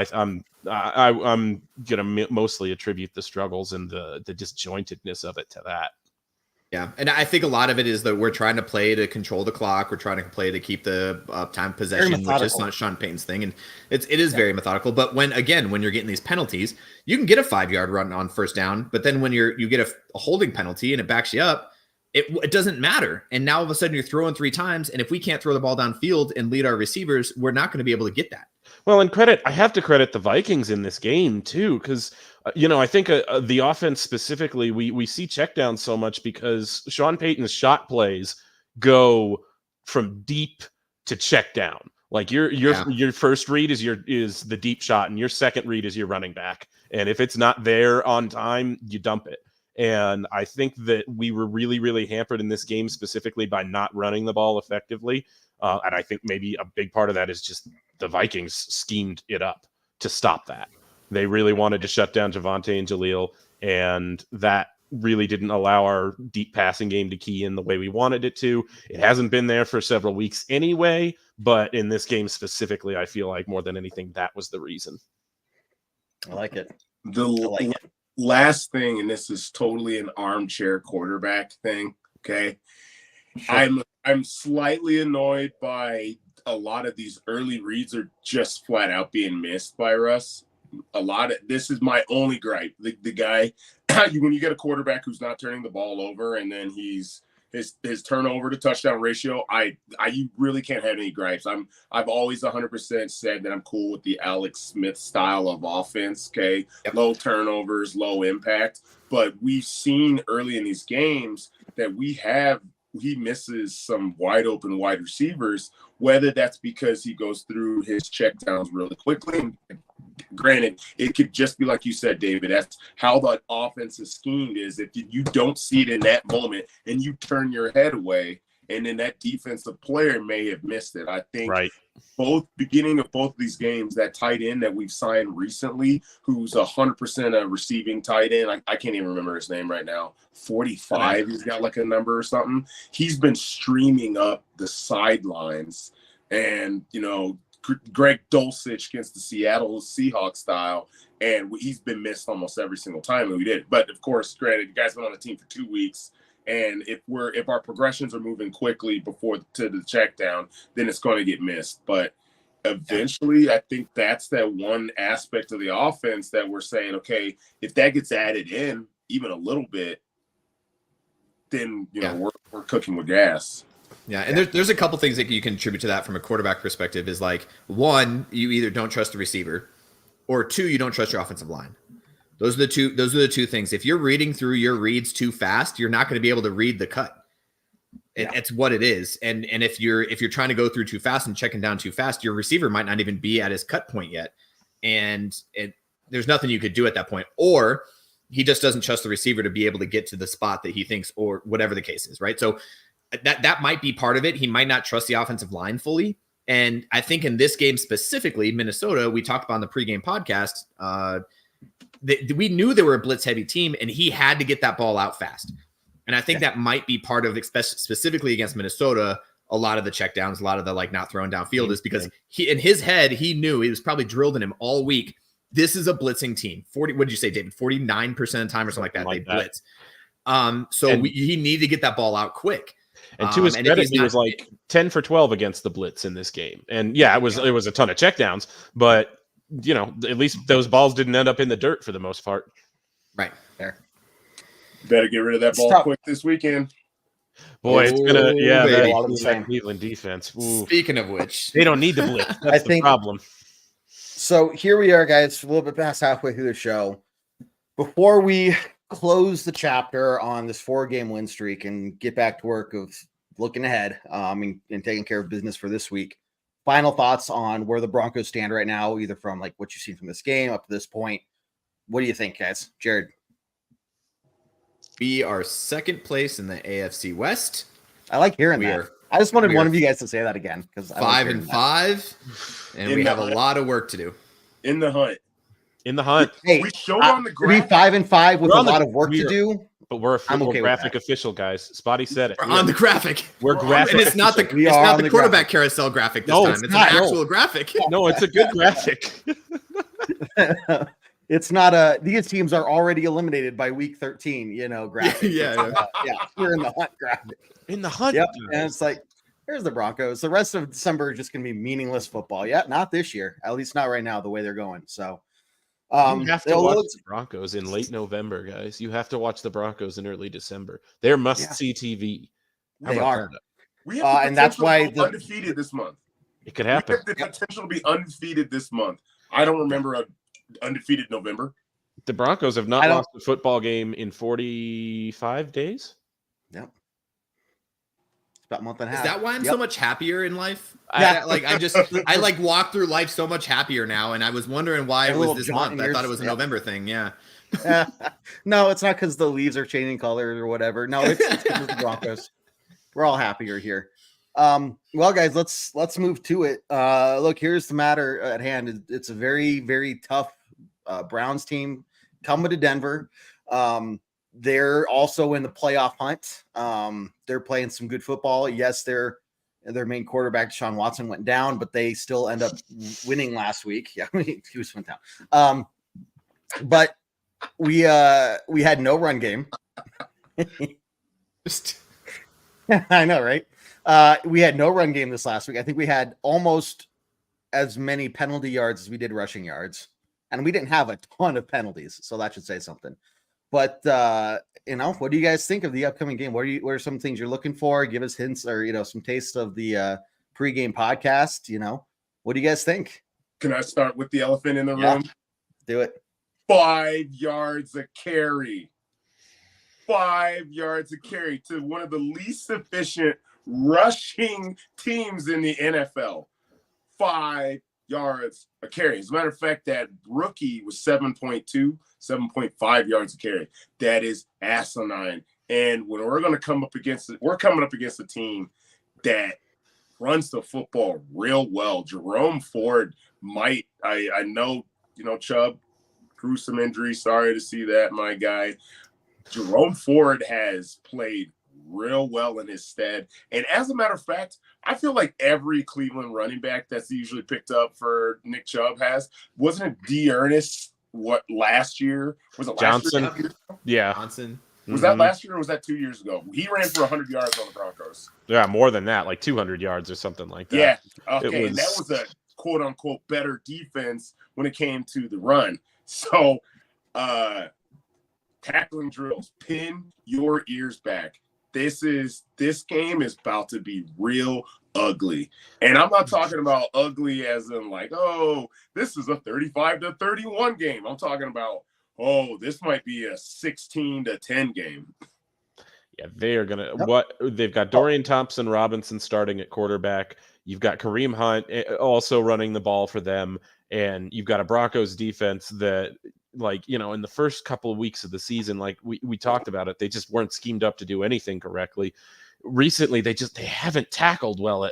I'm going to mostly attribute the struggles and the disjointedness of it to that. Yeah. And I think a lot of it is that we're trying to play to control the clock. We're trying to play to keep the time possession, which is not Sean Payton's thing. And it is very methodical. But when you're getting these penalties, you can get a 5-yard run on first down. But then when you get a holding penalty and it backs you up, it doesn't matter. And now all of a sudden you're throwing 3 times. And if we can't throw the ball downfield and lead our receivers, we're not going to be able to get that. Well, and I have to credit the Vikings in this game too, because I think the offense specifically, we see checkdowns so much because Sean Payton's shot plays go from deep to check down. Like your first read is the deep shot, and your second read is your running back. And if it's not there on time, you dump it. And I think that we were really, really hampered in this game specifically by not running the ball effectively. And I think maybe a big part of that is just the Vikings schemed it up to stop that. They really wanted to shut down Javonte and Jaleel, and that really didn't allow our deep passing game to key in the way we wanted it to. It hasn't been there for several weeks anyway, but in this game specifically, I feel like more than anything, that was the reason. I like it. Last thing, and this is totally an armchair quarterback thing, okay? Sure. I'm slightly annoyed by a lot of these early reads are just flat out being missed by Russ. This is my only gripe. The guy, when you get a quarterback who's not turning the ball over, and then his turnover to touchdown ratio, you really can't have any gripes. I've always 100% said that I'm cool with the Alex Smith style of offense. Okay, Low turnovers, low impact. But we've seen early in these games that he misses some wide open wide receivers, whether that's because he goes through his checkdowns really quickly. Granted, it could just be like you said, David, that's how the offense is schemed, is if you don't see it in that moment and you turn your head away, and then that defensive player may have missed it. I think beginning of both of these games, that tight end that we've signed recently, who's 100% a receiving tight end, I can't even remember his name right now, 45, he's got like a number or something. He's been streaming up the sidelines, and, Greg Dulcich against the Seattle Seahawks style, and he's been missed almost every single time that we did. But of course, granted, you guys been on the team for 2 weeks, and if our progressions are moving quickly before to the check down, then it's going to get missed. But eventually, I think that's that one aspect of the offense that we're saying, okay, if that gets added in even a little bit, then we're cooking with gas. Yeah, and there's a couple things that you can attribute to that from a quarterback perspective. Is like, one, you either don't trust the receiver, or 2, you don't trust your offensive line. Those are the two things. If you're reading through your reads too fast, you're not going to be able to read the cut. It's what it is. And if you're trying to go through too fast and checking down too fast, your receiver might not even be at his cut point yet. And there's nothing you could do at that point. Or he just doesn't trust the receiver to be able to get to the spot that he thinks, or whatever the case is, right? So that might be part of it. He might not trust the offensive line fully. And I think in this game specifically, Minnesota, we talked about on the pregame podcast, we knew they were a blitz-heavy team, and he had to get that ball out fast. And I think that might be part of, specifically against Minnesota, a lot of the checkdowns, a lot of the not throwing downfield is because he, in his head, he knew, he was probably drilled in him all week. This is a blitzing team. what did you say, David? 49% of the time or something like that, they blitz. He needed to get that ball out quick. And to his credit, he was like 10 for 12 against the blitz in this game. And it was a ton of checkdowns, but at least those balls didn't end up in the dirt for the most part. Right there. Better get rid of that ball quick this weekend. Boy, it's gonna that Cleveland defense. Ooh. Speaking of which, they don't need the blitz. That's the problem. So here we are, guys, a little bit past halfway through the show. Before we close the chapter on this 4-game win streak and get back to work of looking ahead and taking care of business for this week, final thoughts on where the Broncos stand right now, either from what you've seen from this game up to this point. What do you think, guys? Jared? We are second place in the AFC West. I like hearing that. I just wanted one of you guys to say that again, because 5-5, and we have a lot of work to do. In the hunt. Hey, we showed on the graphic. 5-5 with a lot of work to do. But we're graphic official, guys. Spotty said it. We're on the graphic. We're graphic. And it's not the quarterback carousel graphic this time. It's an actual graphic. No, it's a good graphic. It's not these teams are already eliminated by week 13, graphic. Yeah. We're in the hunt graphic. In the hunt. Yep. And it's here's the Broncos. The rest of December is just going to be meaningless football. Yeah, not this year. At least not right now, the way they're going. So you have to watch the Broncos in late November, guys. You have to watch the Broncos in early December. They're must-see TV. They are. We have and that's why undefeated this month. It could happen. We have the potential to be undefeated this month. I don't remember a undefeated November. The Broncos have not lost a football game in 45 days. Yep. It's about a month and a half. Is that why I'm so much happier in life? Yeah. I walk through life so much happier now, and I was wondering why it was this month. I thought it was a November thing. Yeah. No, it's not because the leaves are changing colors or whatever. No, it's because of the Broncos. We're all happier here. Well, guys, let's move to it. Look, here's the matter at hand. It's a very, very tough Browns team coming to Denver. They're also in the playoff hunt. They're playing some good football. Yes, their main quarterback, Deshaun Watson, went down, but they still end up winning last week. Yeah, he was went down. But we had no run game. I know, right? We had no run game this last week. I think we had almost as many penalty yards as we did rushing yards, and we didn't have a ton of penalties, so that should say something. But what do you guys think of the upcoming game? What are some things you're looking for? Give us hints or some taste of the pregame podcast. What do you guys think? Can I start with the elephant in the room? Do it. 5 yards a carry. 5 yards a carry to one of the least efficient rushing teams in the NFL. 5 yards a carry. As a matter of fact, that rookie was 7.5 yards a carry. That is asinine. And when we're coming up against a team that runs the football real well. Jerome Ford might, I know, Chubb, gruesome injury. Sorry to see that, my guy. Jerome Ford has played real well in his stead. And as a matter of fact, I feel like every Cleveland running back that's usually picked up for Nick Chubb wasn't it D'Ernest last year? Was it Johnson? Last year? Yeah. Johnson. Was that last year or was that 2 years ago? He ran for 100 yards on the Broncos. Yeah, more than that, like 200 yards or something like that. Yeah. Okay. And that was a quote unquote better defense when it came to the run. So tackling drills, pin your ears back. This game is about to be real ugly. And I'm not talking about ugly as in this is a 35-31 game. I'm talking about, this might be a 16-10 game. Yeah, they are they've got Dorian Thompson Robinson starting at quarterback. You've got Kareem Hunt also running the ball for them. And you've got a Broncos defense that, like, you know, in the first couple of weeks of the season, like we talked about it, they just weren't schemed up to do anything correctly. Recently, they haven't tackled well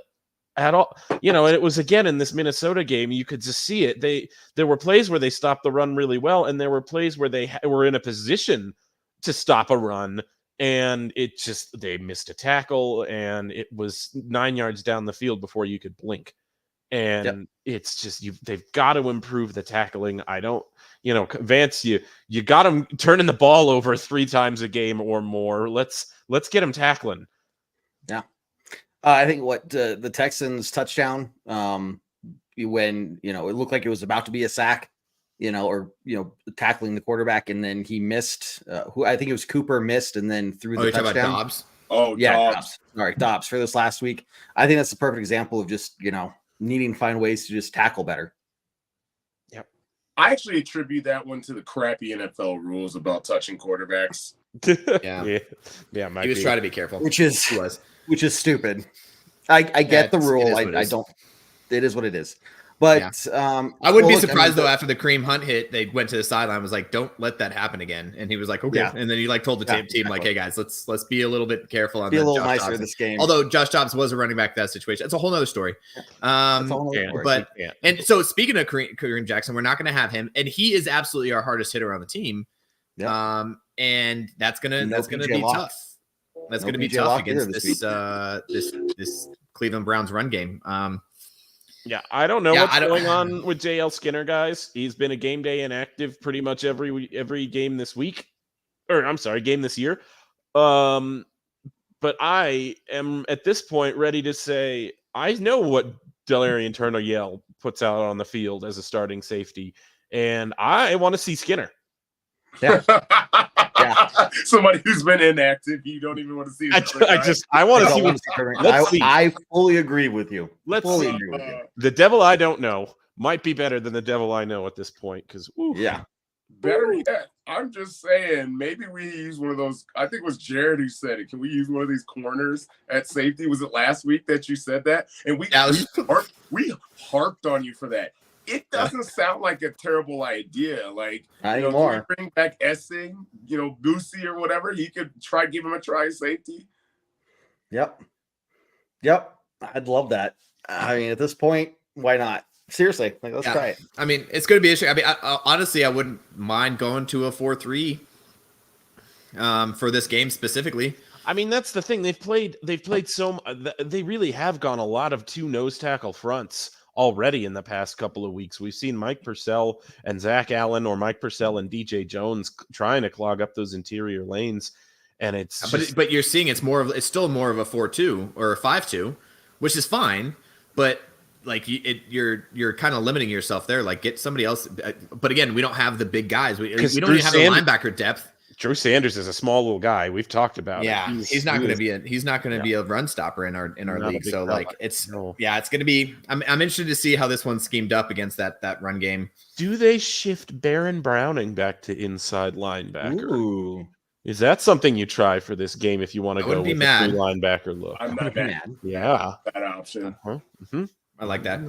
at all. You know, and it was again in this Minnesota game, you could just see it. There were plays where they stopped the run really well, and there were plays where they were in a position to stop a run, and they missed a tackle, and it was 9 yards down the field before you could blink. And it's just they've got to improve the tackling. I don't, you know, Vance, you got them turning the ball over 3 times a game or more. Let's get them tackling. Yeah. I think the Texans touchdown, when, you know, it looked like it was about to be a sack, you know, or, you know, tackling the quarterback, and then he missed, who I think it was Cooper missed and then threw the touchdown. Talking about Dobbs? Oh, yeah. Dobbs. Sorry, Dobbs for this last week. I think that's the perfect example of just, you know, needing to find ways to just tackle better. Yep. I actually attribute that one to the crappy NFL rules about touching quarterbacks. Yeah. Yeah. He was trying to be careful. Which is stupid. I get the rule. I don't. It is what it is. But I wouldn't be surprised though. After the Kareem Hunt hit, they went to the sideline. Was like, "Don't let that happen again." And he was like, "Okay." Yeah. And then he like told the team, exactly. Like, "Hey guys, let's be a little bit careful on be a little Josh nicer Dobbs. This game." Although Josh Dobbs was a running back that situation, it's a whole nother story. But and so speaking of Kareem Jackson, we're not going to have him, and he is absolutely our hardest hitter on the team. Yeah. And that's gonna be tough. That's going to be tough against this Cleveland Browns run game. Yeah, I don't know what's going on with JL Skinner, guys. He's been a game day inactive pretty much every game this week. Or I'm sorry, game this year. But I am at this point ready to say I know what Delarian Turner-Yell puts out on the field as a starting safety, and I want to see Skinner. Yeah. Somebody who's been inactive, you don't even want to see. I want to see. I fully agree with you. Let's see. The devil I don't know might be better than the devil I know at this point. Because better yet, I'm just saying maybe we use one of those. I think it was Jared who said it. Can we use one of these corners at safety? Was it last week that you said that? And we harped on you for that. It doesn't sound like a terrible idea. Like, anymore. Bring back Essing, Boosie or whatever. He could give him a try at safety. Yep. I'd love that. I mean, at this point, why not? Seriously, let's try it. I mean, it's going to be interesting. I mean, honestly, I wouldn't mind going to a 4-3 for this game specifically. I mean, that's the thing. They really have gone a lot of 2 nose tackle fronts already in the past couple of weeks. We've seen Mike Purcell and Zach Allen, or Mike Purcell and DJ Jones, trying to clog up those interior lanes, and it's but you're seeing it's still more of a 4-2 or a 5-2, which is fine, but like you're kind of limiting yourself there. Like, get somebody else. But again, we don't have the big guys. We don't even have the linebacker depth. Drew Sanders is a small little guy. We've talked about. Yeah, he's not going to be a run stopper in our league. So it's going to be. I'm interested to see how this one's schemed up against that run game. Do they shift Baron Browning back to inside linebacker? Ooh. Is that something you try for this game if you want to go with a 3 linebacker look? I'm not mad. Yeah, that option. Mm-hmm. I like that.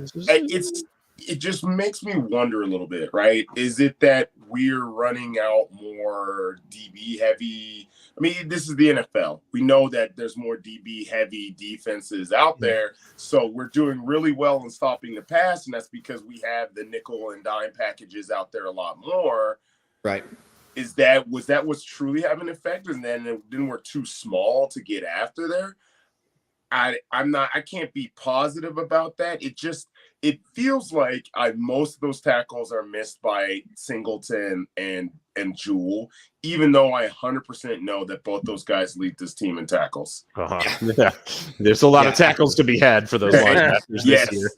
It just makes me wonder a little bit, right? Is it that we're running out more DB heavy? I mean, this is the NFL. We know that there's more DB heavy defenses out there. So we're doing really well in stopping the pass. And that's because we have the nickel and dime packages out there a lot more. Right. Was that what's truly having an effect? And then we're too small to get after there. I can't be positive about that. It feels like most of those tackles are missed by Singleton and Jewell, even though I 100% know that both those guys lead this team in tackles. Yeah. There's a lot of tackles to be had for those linebackers this year.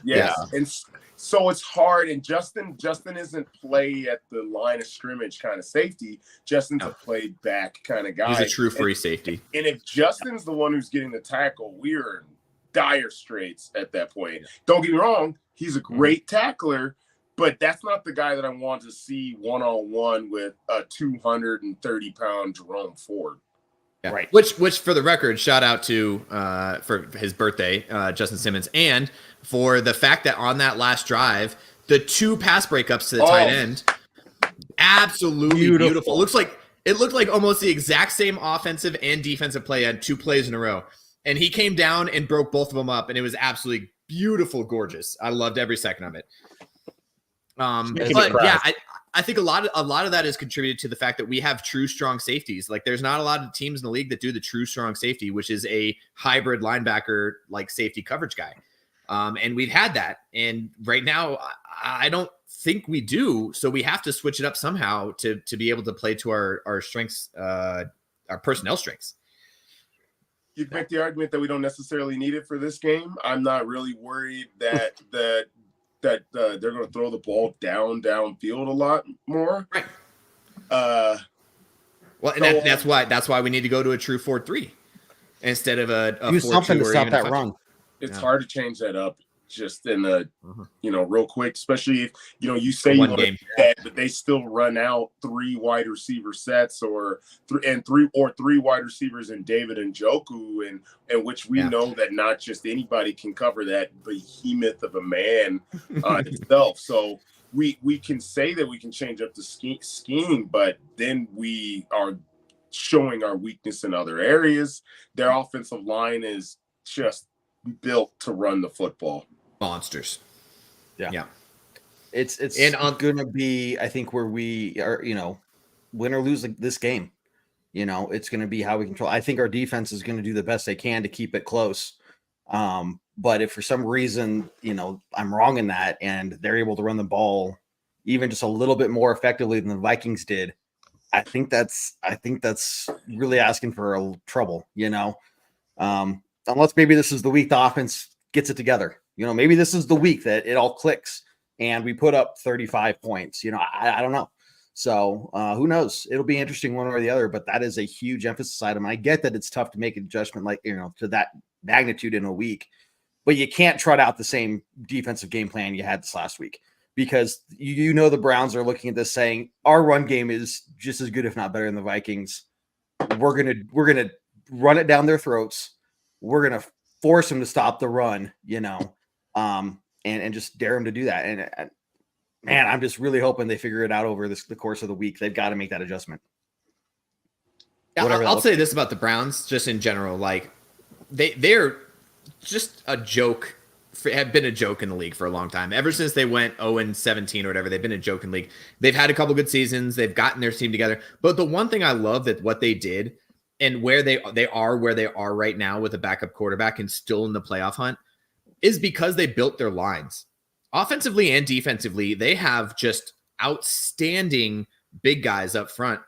Yes. Yeah. And so it's hard. And Justin isn't play at the line of scrimmage kind of safety. Justin's a play back kind of guy. He's a true free safety. And if Justin's the one who's getting the tackle, we're in dire straits at that point. Don't get me wrong, he's a great tackler, but that's not the guy that I want to see one-on-one with a 230-pound Jerome Ford. Yeah. Right. Which for the record, shout out to for his birthday, Justin Simmons, and for the fact that on that last drive The 2 pass breakups to the tight end. Absolutely beautiful. It looked like almost the exact same offensive and defensive play on 2 plays in a row. And he came down and broke both of them up, and it was absolutely beautiful, gorgeous. I loved every second of it. But yeah, I think a lot of that is contributed to the fact that we have true strong safeties. Like, there's not a lot of teams in the league that do the true strong safety, which is a hybrid linebacker like safety coverage guy. And we've had that, and right now I don't think we do. So we have to switch it up somehow to be able to play to our strengths, our personnel strengths. You can make the argument that we don't necessarily need it for this game. I'm not really worried that they're going to throw the ball downfield a lot more. Right. Well, and that's why we need to go to a true 4-3 instead of a do 4-2 something to or stop even that run. It's hard to change that up just in a, real quick, especially if, you say one you game, but they still run out 3 wide receiver sets or three wide receivers in David and Njoku, and which we know that not just anybody can cover that behemoth of a man itself. So we can say that we can change up the scheme, but then we are showing our weakness in other areas. Their offensive line is just built to run the football. Monsters. Yeah. It's going to be, I think, where we are, win or lose this game. It's going to be how we control. I think our defense is going to do the best they can to keep it close. But if for some reason, I'm wrong in that and they're able to run the ball even just a little bit more effectively than the Vikings did, I think that's really asking for trouble, unless maybe this is the week the offense gets it together. Maybe this is the week that it all clicks and we put up 35 points. I don't know. So who knows? It'll be interesting one way or the other, but that is a huge emphasis item. I get that it's tough to make an adjustment to that magnitude in a week, but you can't trot out the same defensive game plan you had this last week because the Browns are looking at this saying our run game is just as good, if not better, than the Vikings. We're gonna run it down their throats. We're going to force them to stop the run, and just dare them to do that. And man, I'm just really hoping they figure it out over the course of the week. They've got to make that adjustment. Yeah, I'll say this about the Browns, just in general, like they're just a joke, have been a joke in the league for a long time. Ever since they went 0-17 or whatever, they've been a joke in the league. They've had a couple good seasons. They've gotten their team together. But the one thing I love that what they did and where they are right now with a backup quarterback and still in the playoff hunt is because they built their lines. Offensively and defensively, they have just outstanding big guys up front,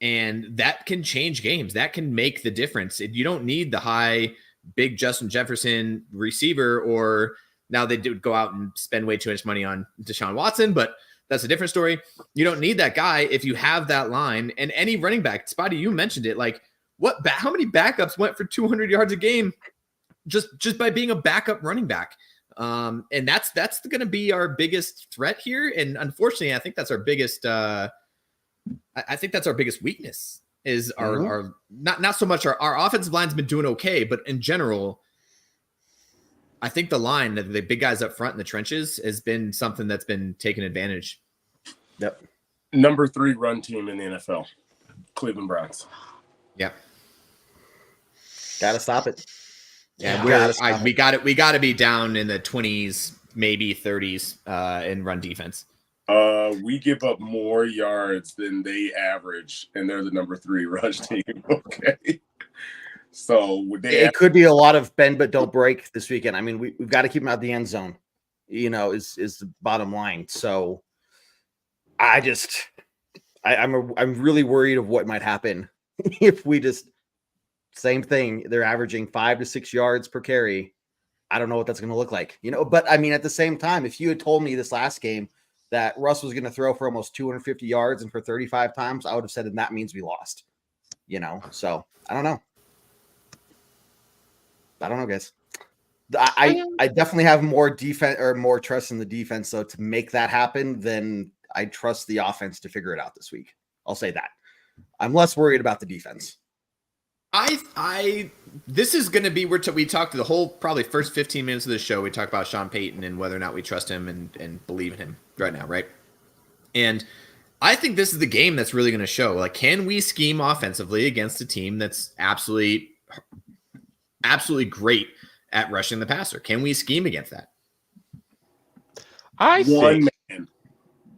and that can change games. That can make the difference. You don't need the high, big Justin Jefferson receiver, or now they do go out and spend way too much money on Deshaun Watson, but that's a different story. You don't need that guy if you have that line. And any running back, Spotty, you mentioned it, like, how many backups went for 200 yards a game just by being a backup running back? And that's going to be our biggest threat here. And unfortunately, I think that's our biggest, I think that's our biggest weakness is our not so much our offensive line's been doing okay, but in general, I think the line, the big guys up front in the trenches has been something that's been taken advantage. Yep. Number 3 run team in the NFL, Cleveland Browns. Yep. Gotta stop it. Yeah, we got to be down in the 20s, maybe 30s in run defense. We give up more yards than they average, and they're the number 3 rush team. Okay. So it could be a lot of bend but don't break this weekend. I mean, we've got to keep them out of the end zone, is the bottom line. So I'm really worried of what might happen if we just same thing. They're averaging 5 to 6 yards per carry. I don't know what that's going to look like, but I mean, at the same time, if you had told me this last game that Russ was going to throw for almost 250 yards and for 35 times, I would have said that means we lost, so I don't know. Guys. I definitely have more defense or more trust in the defense, though, to make that happen than I trust the offense to figure it out this week. I'll say that. I'm less worried about the defense. This is going to be, we talked the whole probably first 15 minutes of the show. We talked about Sean Payton and whether or not we trust him and believe in him right now, right? And I think this is the game that's really going to show. Like, can we scheme offensively against a team that's absolutely great at rushing the passer? Can we scheme against that? I think. Man.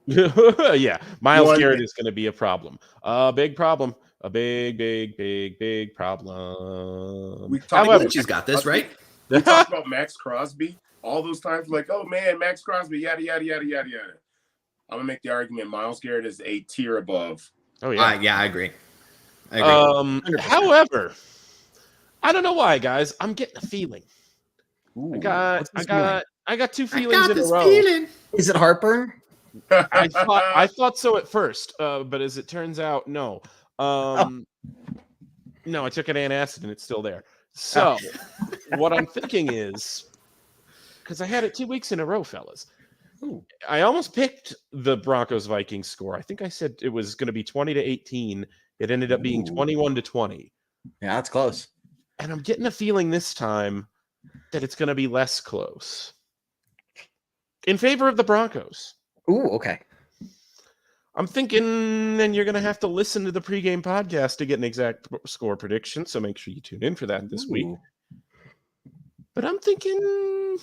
Yeah, Myles Garrett is going to be a problem. A big problem. A big problem. However, she's got this, right? We talked about Max Crosby all those times, like, oh man, Max Crosby, yada yada yada yada yada. I'm gonna make the argument Myles Garrett is a tier above. Oh yeah, I agree. However, I don't know why, guys. I'm getting a feeling. Ooh, I got two feelings in a row. Is it heartburn? I thought so at first, but as it turns out, no. No, I took an antacid and it's still there. So what I'm thinking is, because I had it 2 weeks in a row, fellas. Ooh. I almost picked the Broncos Vikings score. I think I said it was going to be 20-18. It ended up being 21-20. Yeah, that's close. And I'm getting a feeling this time that it's going to be less close. In favor of the Broncos. Ooh, okay. I'm thinking then you're going to have to listen to the pregame podcast to get an exact score prediction, so make sure you tune in for that this week. But I'm thinking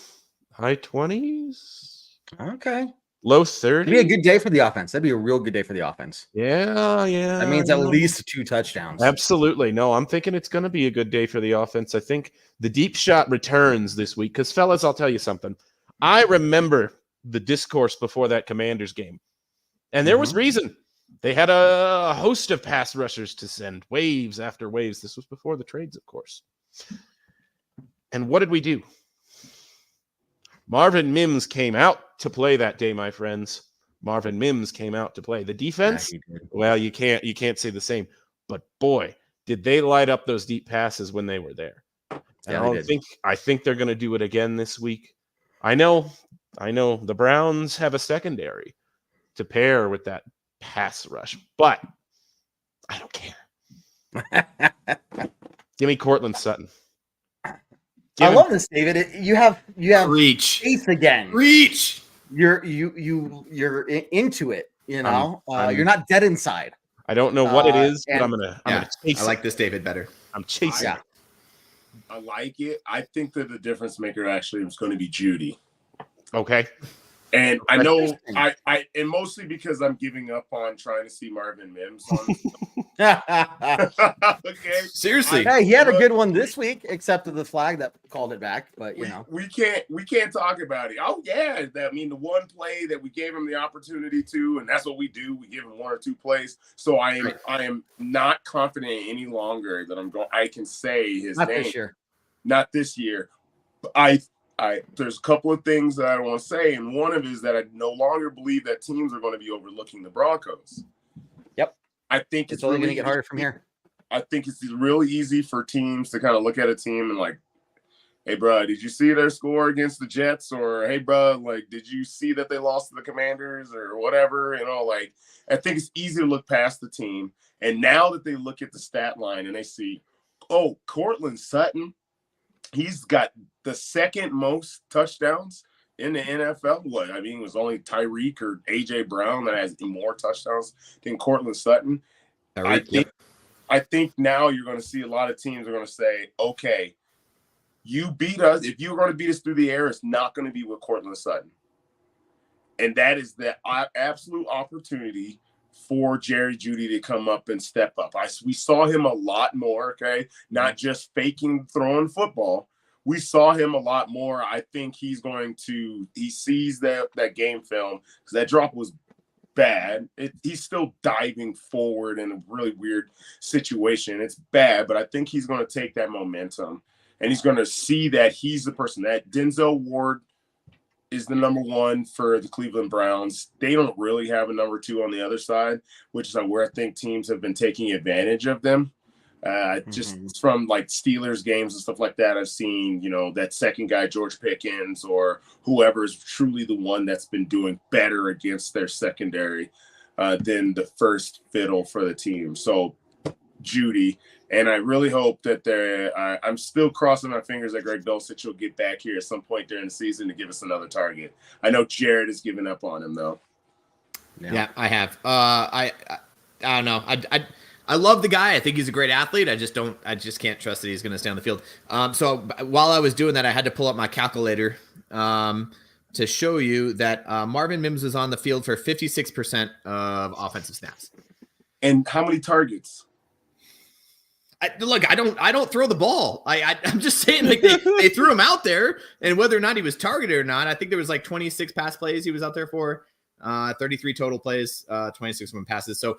high 20s. Okay. Low 30s. It'd be a good day for the offense. That'd be a real good day for the offense. Yeah. That means at least 2 touchdowns. Absolutely. No, I'm thinking it's going to be a good day for the offense. I think the deep shot returns this week because, fellas, I'll tell you something. I remember the discourse before that Commanders game. And there was reason. They had a host of pass rushers to send, waves after waves. This was before the trades, of course. And what did we do? Marvin Mims came out to play that day, my friends. Marvin Mims came out to play. The defense, well, you can't say the same. But boy, did they light up those deep passes when they were there. Yeah, I think they're going to do it again this week. I know the Browns have a secondary to pair with that pass rush, but I don't care. Give me Cortland Sutton. I love this, David. You have Reach. faith again. Reach. You're into it. You know, you're not dead inside. I don't know what it is, but I'm gonna chase I like this David better. I'm chasing. I like it. I think that the difference maker actually is going to be Judy. Okay. And I know and mostly because I'm giving up on trying to see Marvin Mims on. Okay. Seriously. Hey, he had a good one this week, except for the flag that called it back. But we can't talk about it. Oh yeah, the one play that we gave him the opportunity to, and that's what we do. We give him 1 or 2 plays. So I am not confident any longer that I can say his name. This year. Not this year. There's a couple of things that I want to say, and one of it is that I no longer believe that teams are going to be overlooking the Broncos. Yep. I think it's only going to get harder from here. I think it's really easy for teams to kind of look at a team and like, hey, bro, did you see their score against the Jets? Or, hey, bro, like, did you see that they lost to the Commanders or whatever? You know, like, I think it's easy to look past the team. And now that they look at the stat line and they see, oh, Cortland Sutton, he's got the second most touchdowns in the NFL. It was only Tyreek or A.J. Brown that has more touchdowns than Cortland Sutton. I think now you're going to see a lot of teams are going to say, okay, you beat us. If you're going to beat us through the air, it's not going to be with Cortland Sutton. And that is the absolute opportunity for Jerry Jeudy to come up and step up. We saw him a lot more, okay? Not just faking throwing football. We saw him a lot more. I think he sees that game film because that drop was bad. He's still diving forward in a really weird situation. It's bad, but I think he's going to take that momentum and he's going to see that he's the person. That Denzel Ward is the number 1 for the Cleveland Browns. They don't really have a number 2 on the other side, which is where I think teams have been taking advantage of them. Just from like Steelers games and stuff like that, I've seen, that second guy, George Pickens or whoever is truly the one that's been doing better against their secondary than the first fiddle for the team. So Judy. And I really hope that I'm still crossing my fingers that Greg Dulcich will get back here at some point during the season to give us another target. I know Jared has given up on him, though. Yeah, I have. I don't know. I love the guy. I think he's a great athlete. I just can't trust that he's going to stay on the field. So while I was doing that, I had to pull up my calculator to show you that Marvin Mims was on the field for 56% of offensive snaps. And how many targets? Look, I don't throw the ball. I'm just saying, like, they threw him out there, and whether or not he was targeted or not, I think there was like 26 pass plays he was out there for, 33 total plays, 26 of them passes. So,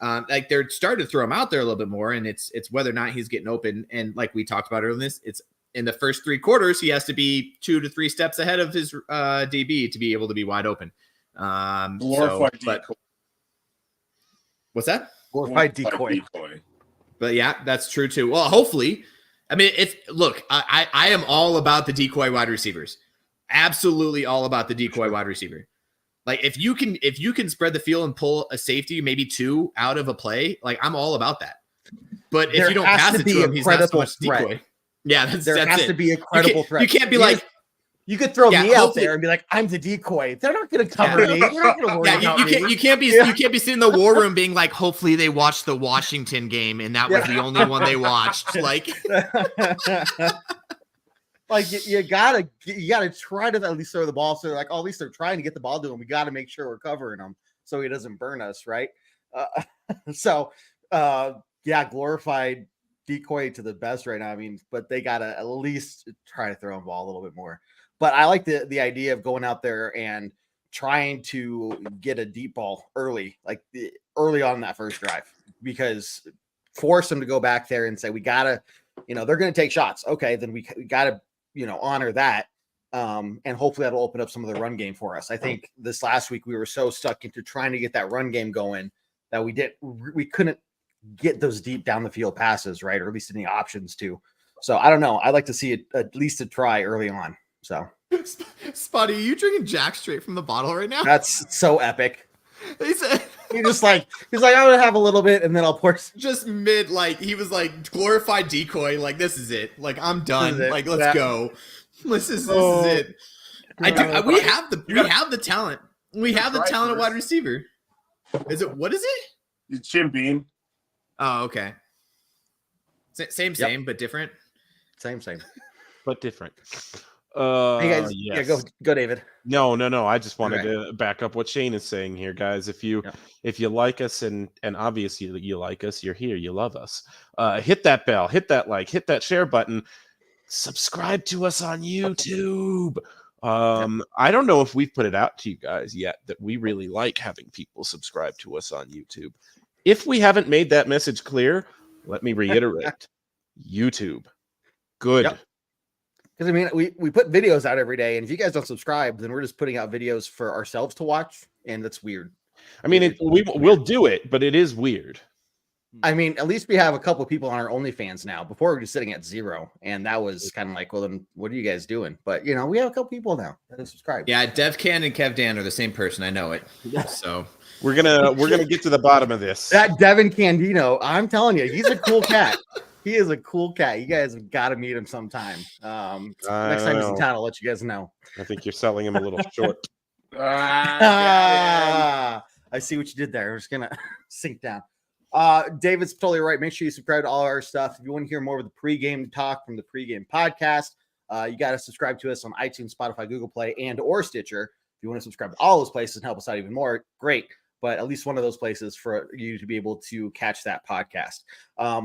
like, they're starting to throw him out there a little bit more, and it's whether or not he's getting open. And like we talked about earlier, it's in the first 3 quarters, he has to be 2 to 3 steps ahead of his DB to be able to be wide open. Glorified decoy. What's that? Glorified decoy. But yeah, that's true too. Well, hopefully, I mean, I am all about the decoy wide receivers. Absolutely all about the decoy wide receiver. Like if you can spread the field and pull a safety, maybe 2 out of a play, like I'm all about that. But if you don't pass it to him, he's not so much decoy. Yeah, that's has to be a credible threat. You can't be like. You could throw me out there and be like, "I'm the decoy." They're not going to cover me. They're not going to worry about me. You can't be sitting in the war room being like, "Hopefully they watched the Washington game and that was the only one they watched." Like, like you gotta try to at least throw the ball. So like, at least they're trying to get the ball to him. We got to make sure we're covering him so he doesn't burn us, right? Glorified decoy to the best right now. I mean, but they gotta at least try to throw the ball a little bit more. But I like the idea of going out there and trying to get a deep ball early, like early on that first drive, because force them to go back there and say, we got to, they're going to take shots. Okay, then we got to, honor that. And hopefully that'll open up some of the run game for us. I think this last week we were so stuck into trying to get that run game going that we couldn't get those deep down the field passes, right? Or at least any options to. So I don't know. I'd like to see it at least a try early on. So, Spotty, are you drinking Jack straight from the bottle right now? That's so epic. He's he's like, I'm gonna have a little bit and then I'll pour. Just mid, like he was like glorified decoy. Like this is it. Like I'm done. Like let's go. This is it. We have the talent. We have the talent at wide receiver. What is it? It's Jim Beam. Oh, okay. Same, but different. Same, but different. Hey guys, yes. go, David. No. I just wanted to back up what Shane is saying here, guys. If you like us and obviously you like us, you're here, you love us. Hit that bell, hit that like, hit that share button, subscribe to us on YouTube. I don't know if we've put it out to you guys yet that we really like having people subscribe to us on YouTube. If we haven't made that message clear, let me reiterate. YouTube. Good. Yep. Because I mean, we put videos out every day, and if you guys don't subscribe, then we're just putting out videos for ourselves to watch, and that's weird. I mean, we'll do it, but it is weird. I mean, at least we have a couple of people on our OnlyFans now. Before we were just sitting at 0, and that was kind of like, well, then what are you guys doing? But we have a couple people now that have subscribed. Yeah, DevCan and KevDan are the same person. I know it. So we're gonna get to the bottom of this. That Devin Candino, I'm telling you, he's a cool cat. He is a cool cat. You guys have got to meet him sometime. Next time he's in town, I'll let you guys know. I think you're selling him a little short. I see what you did there. We're just gonna sink down. David's totally right. Make sure you subscribe to all our stuff. If you want to hear more of the pregame talk from the pregame podcast, you got to subscribe to us on iTunes, Spotify, Google Play, and or Stitcher. If you want to subscribe to all those places and help us out even more, great. But at least one of those places for you to be able to catch that podcast.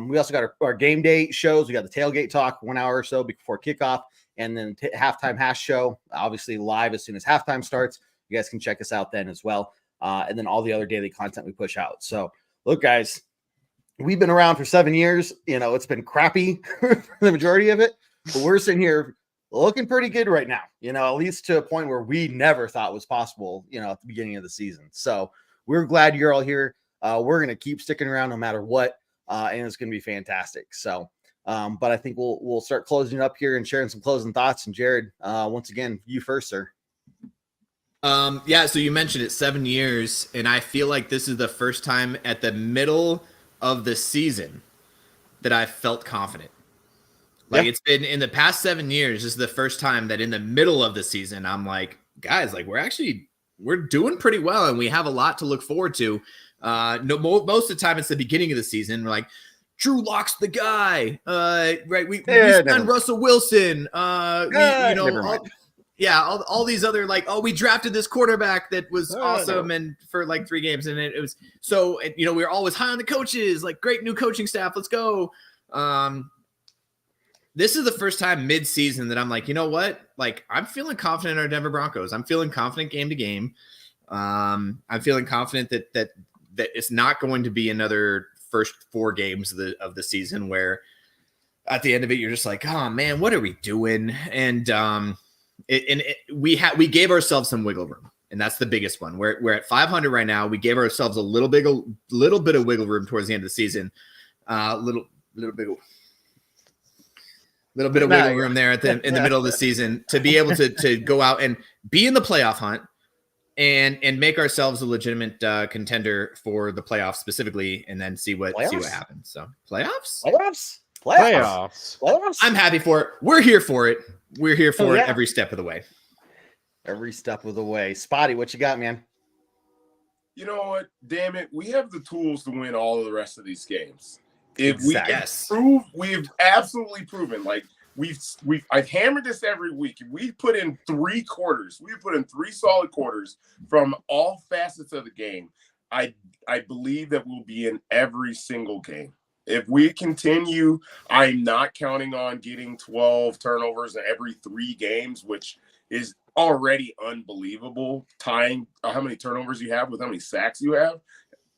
We also got our game day shows. We got the tailgate talk 1 hour or so before kickoff, and then halftime hash show, obviously live as soon as halftime starts. You guys can check us out then as well. And then all the other daily content we push out. So look, guys, we've been around for 7 years. It's been crappy for the majority of it, but we're sitting here looking pretty good right now, at least to a point where we never thought was possible, at the beginning of the season. So we're glad you're all here. We're going to keep sticking around no matter what, and it's going to be fantastic. So, but I think we'll start closing up here and sharing some closing thoughts. And Jared, once again, you first, sir. So you mentioned it, 7 years, and I feel like this is the first time at the middle of the season that I felt confident. Like it's been in the past 7 years, this is the first time that in the middle of the season, I'm like, guys, like we're doing pretty well and we have a lot to look forward to. Most of the time it's the beginning of the season. We're like, Drew Lock's the guy. Right. We signed Russell Wilson. All these other we drafted this quarterback that was awesome and for like 3 games. And it was so, we were always high on the coaches, like great new coaching staff. Let's go. This is the first time mid-season that I'm like, you know what? Like, I'm feeling confident in our Denver Broncos. I'm feeling confident game to game. I'm feeling confident that it's not going to be another first 4 games of the season where at the end of it, you're just like, oh man, what are we doing? And we gave ourselves some wiggle room. And that's the biggest one. We're at 500 right now. We gave ourselves a little bit of wiggle room towards the end of the season. Little bit of wiggle room there in the middle of the season to be able to go out and be in the playoff hunt and make ourselves a legitimate contender for the playoffs specifically, and then see what happens. So playoffs. I'm happy for it. We're here for it. We're here for it every step of the way. Every step of the way. Spotty, what you got, man? You know what? Damn it. We have the tools to win all of the rest of these games. If we've absolutely proven, like I've hammered this every week. If we put in 3 quarters, we put in 3 solid quarters from all facets of the game, I believe that we'll be in every single game. If we continue, I'm not counting on getting 12 turnovers in every 3 games, which is already unbelievable. Tying how many turnovers you have with how many sacks you have.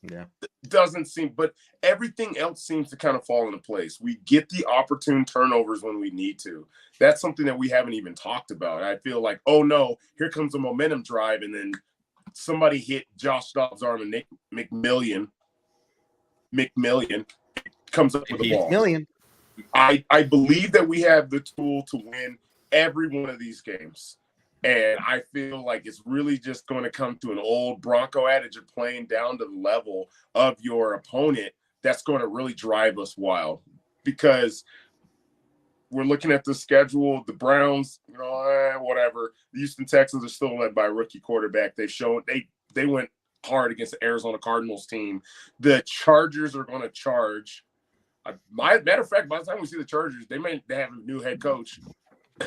Yeah. Doesn't seem, but everything else seems to kind of fall into place. We get the opportune turnovers when we need to. That's something that we haven't even talked about. I feel like, oh no, here comes a momentum drive, and then somebody hit Josh Dobbs' arm, and Nick McMillian comes up with the ball. I believe that we have the tool to win every one of these games. And I feel like it's really just going to come to an old Bronco adage of playing down to the level of your opponent. That's going to really drive us wild, because we're looking at the schedule. The Browns, whatever. The Houston Texans are still led by a rookie quarterback. They've shown they went hard against the Arizona Cardinals team. The Chargers are going to charge. Matter of fact, by the time we see the Chargers, they have a new head coach.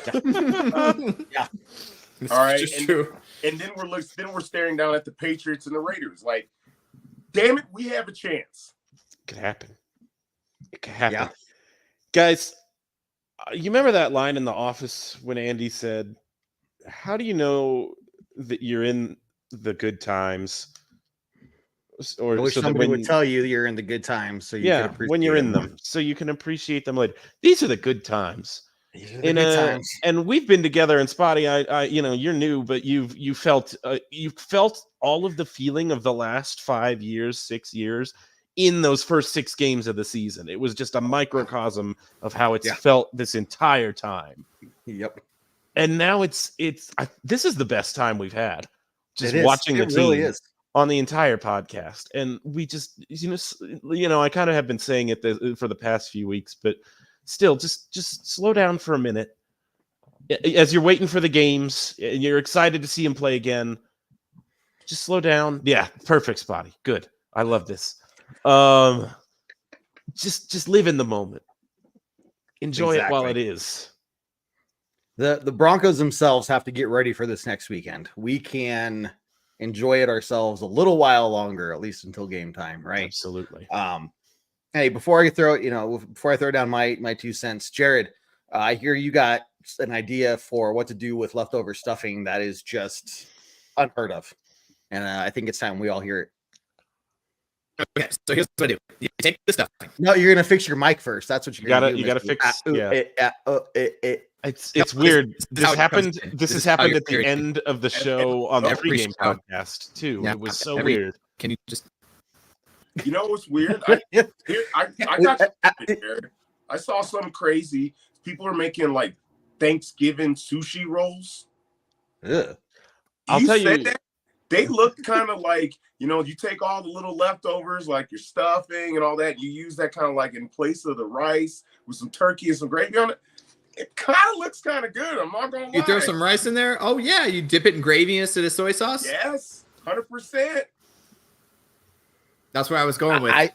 Yeah. All right, and then we're staring down at the Patriots and the Raiders. Like, damn it, we have a chance. It could happen. Yeah. Guys, you remember that line in The Office when Andy said, "How do you know that you're in the good times?" Or I wish somebody would tell you you're in the good times, so you can appreciate when you're in them, so you can appreciate them later. These are the good times. And we've been together, and Spotty, I you're new, but you felt all of the feeling of the last 5 years, 6 years in those first 6 games of the season. It was just a microcosm of how it's felt this entire time. Yep. And now this is the best time we've had, just watching the team really is. On the entire podcast. And we just, I kind of have been saying it for the past few weeks, but still, just slow down for a minute as you're waiting for the games and you're excited to see him play again. Just slow down. Yeah, perfect, Spotty. Good. I love this. Just live in the moment. Enjoy it while it is. The Broncos themselves have to get ready for this next weekend. We can enjoy it ourselves a little while longer, at least until game time, right? Absolutely. Hey, before I throw down my 2 cents, Jared, I hear you got an idea for what to do with leftover stuffing that is just unheard of, and I think it's time we all hear it. Okay, so here's what I do: you take the stuffing. No, you're gonna fix your mic first. That's what you're gonna do. You gotta fix. It's No, weird. This Has happened at the you're end of the show on the every pregame show. podcast too. Yeah, It was so weird. Can you just? You know what's weird? I got you. I saw something crazy. People are making like Thanksgiving sushi rolls. Ugh. I'll tell you. That? they look kind of like, you take all the little leftovers, like your stuffing and all that. You use that kind of like in place of the rice with some turkey and some gravy on it. It kind of looks kind of good. I'm not going to lie. You throw some rice in there? Oh, yeah. You dip it in gravy instead of soy sauce? Yes, 100%. That's where I was going with. I'm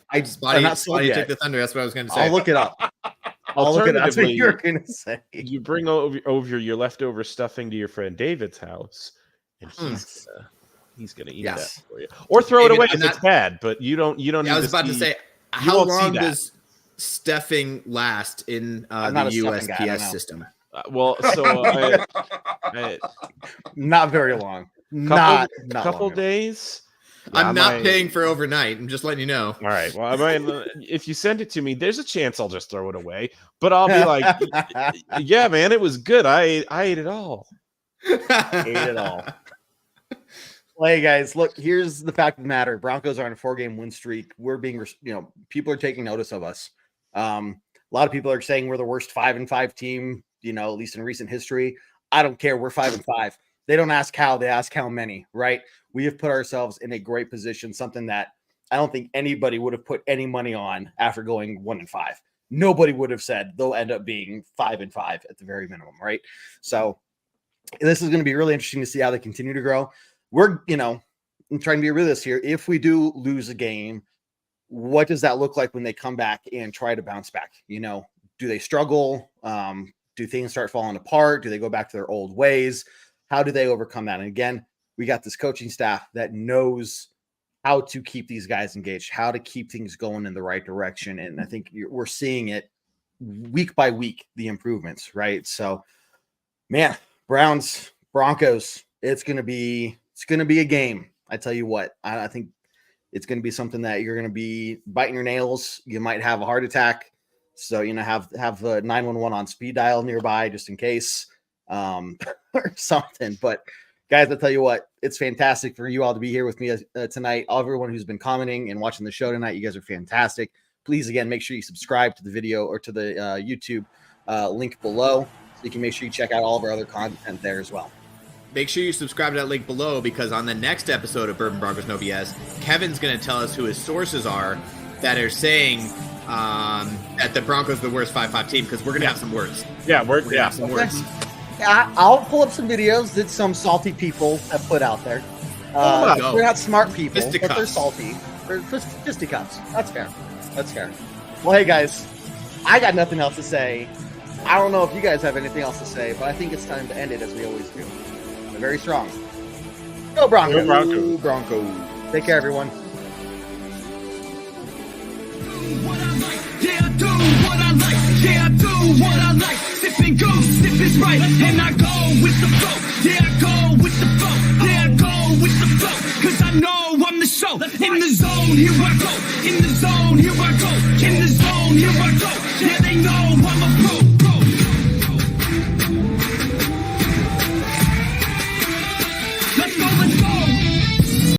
not sold Spotty yet. took the thunder. That's what I was going to say. I'll look it up. I'll look it up. That's what you're going to say. You bring over your leftover stuffing to your friend David's house, and he's gonna eat that for you, or throw it away if it's bad. But you don't. I was about to say, how long does stuffing last in the USPS system? Not very long. Couple days. I'm not paying for overnight. I'm just letting you know. All right. Well, if you send it to me, there's a chance I'll just throw it away. But I'll be like, yeah, man, it was good. I ate it all. Well, hey guys, look, here's the fact of the matter. Broncos are on a 4-game win streak. We're being, people are taking notice of us. A lot of people are saying we're the worst 5-5 team, at least in recent history. I don't care. We're 5-5. They don't ask how, they ask how many, right? We have put ourselves in a great position, something that I don't think anybody would have put any money on after going 1-5. Nobody would have said they'll end up being 5-5 at the very minimum, right? So this is going to be really interesting to see how they continue to grow. We're, I'm trying to be realist here. If we do lose a game, what does that look like when they come back and try to bounce back? Do they struggle? Do things start falling apart? Do they go back to their old ways? How do they overcome that? And again, we got this coaching staff that knows how to keep these guys engaged, how to keep things going in the right direction. And I think we're seeing it week by week, the improvements, right? So, man, Browns, Broncos, it's going to be a game. I tell you what, I think it's going to be something that you're going to be biting your nails. You might have a heart attack. So, have 911 on speed dial nearby just in case or something. But guys, I'll tell you what, it's fantastic for you all to be here with me tonight. Everyone who's been commenting and watching the show tonight, you guys are fantastic. Please, again, make sure you subscribe to the video or to the YouTube link below so you can make sure you check out all of our other content there as well. Make sure you subscribe to that link below because on the next episode of Bourbon Broncos No BS, Kevin's going to tell us who his sources are that are saying that the Broncos are the worst 5-5 team because we're going to have some words. Yeah, we're going to have some words. I'll pull up some videos that some salty people have put out there. They're not smart people, but they're salty. They're fisticuffs. That's fair. Well, hey, guys, I got nothing else to say. I don't know if you guys have anything else to say, but I think it's time to end it as we always do. We're very strong. Go Broncos. Go Broncos. Take care, everyone. Yeah, I do what I like. Sipping goose, if it's right, and I go with the flow. Yeah, I go with the flow. Yeah, I go with the flow. Cause I know I'm the show. In the zone, here I go. In the zone, here I go. In the zone, here I go. Yeah, they know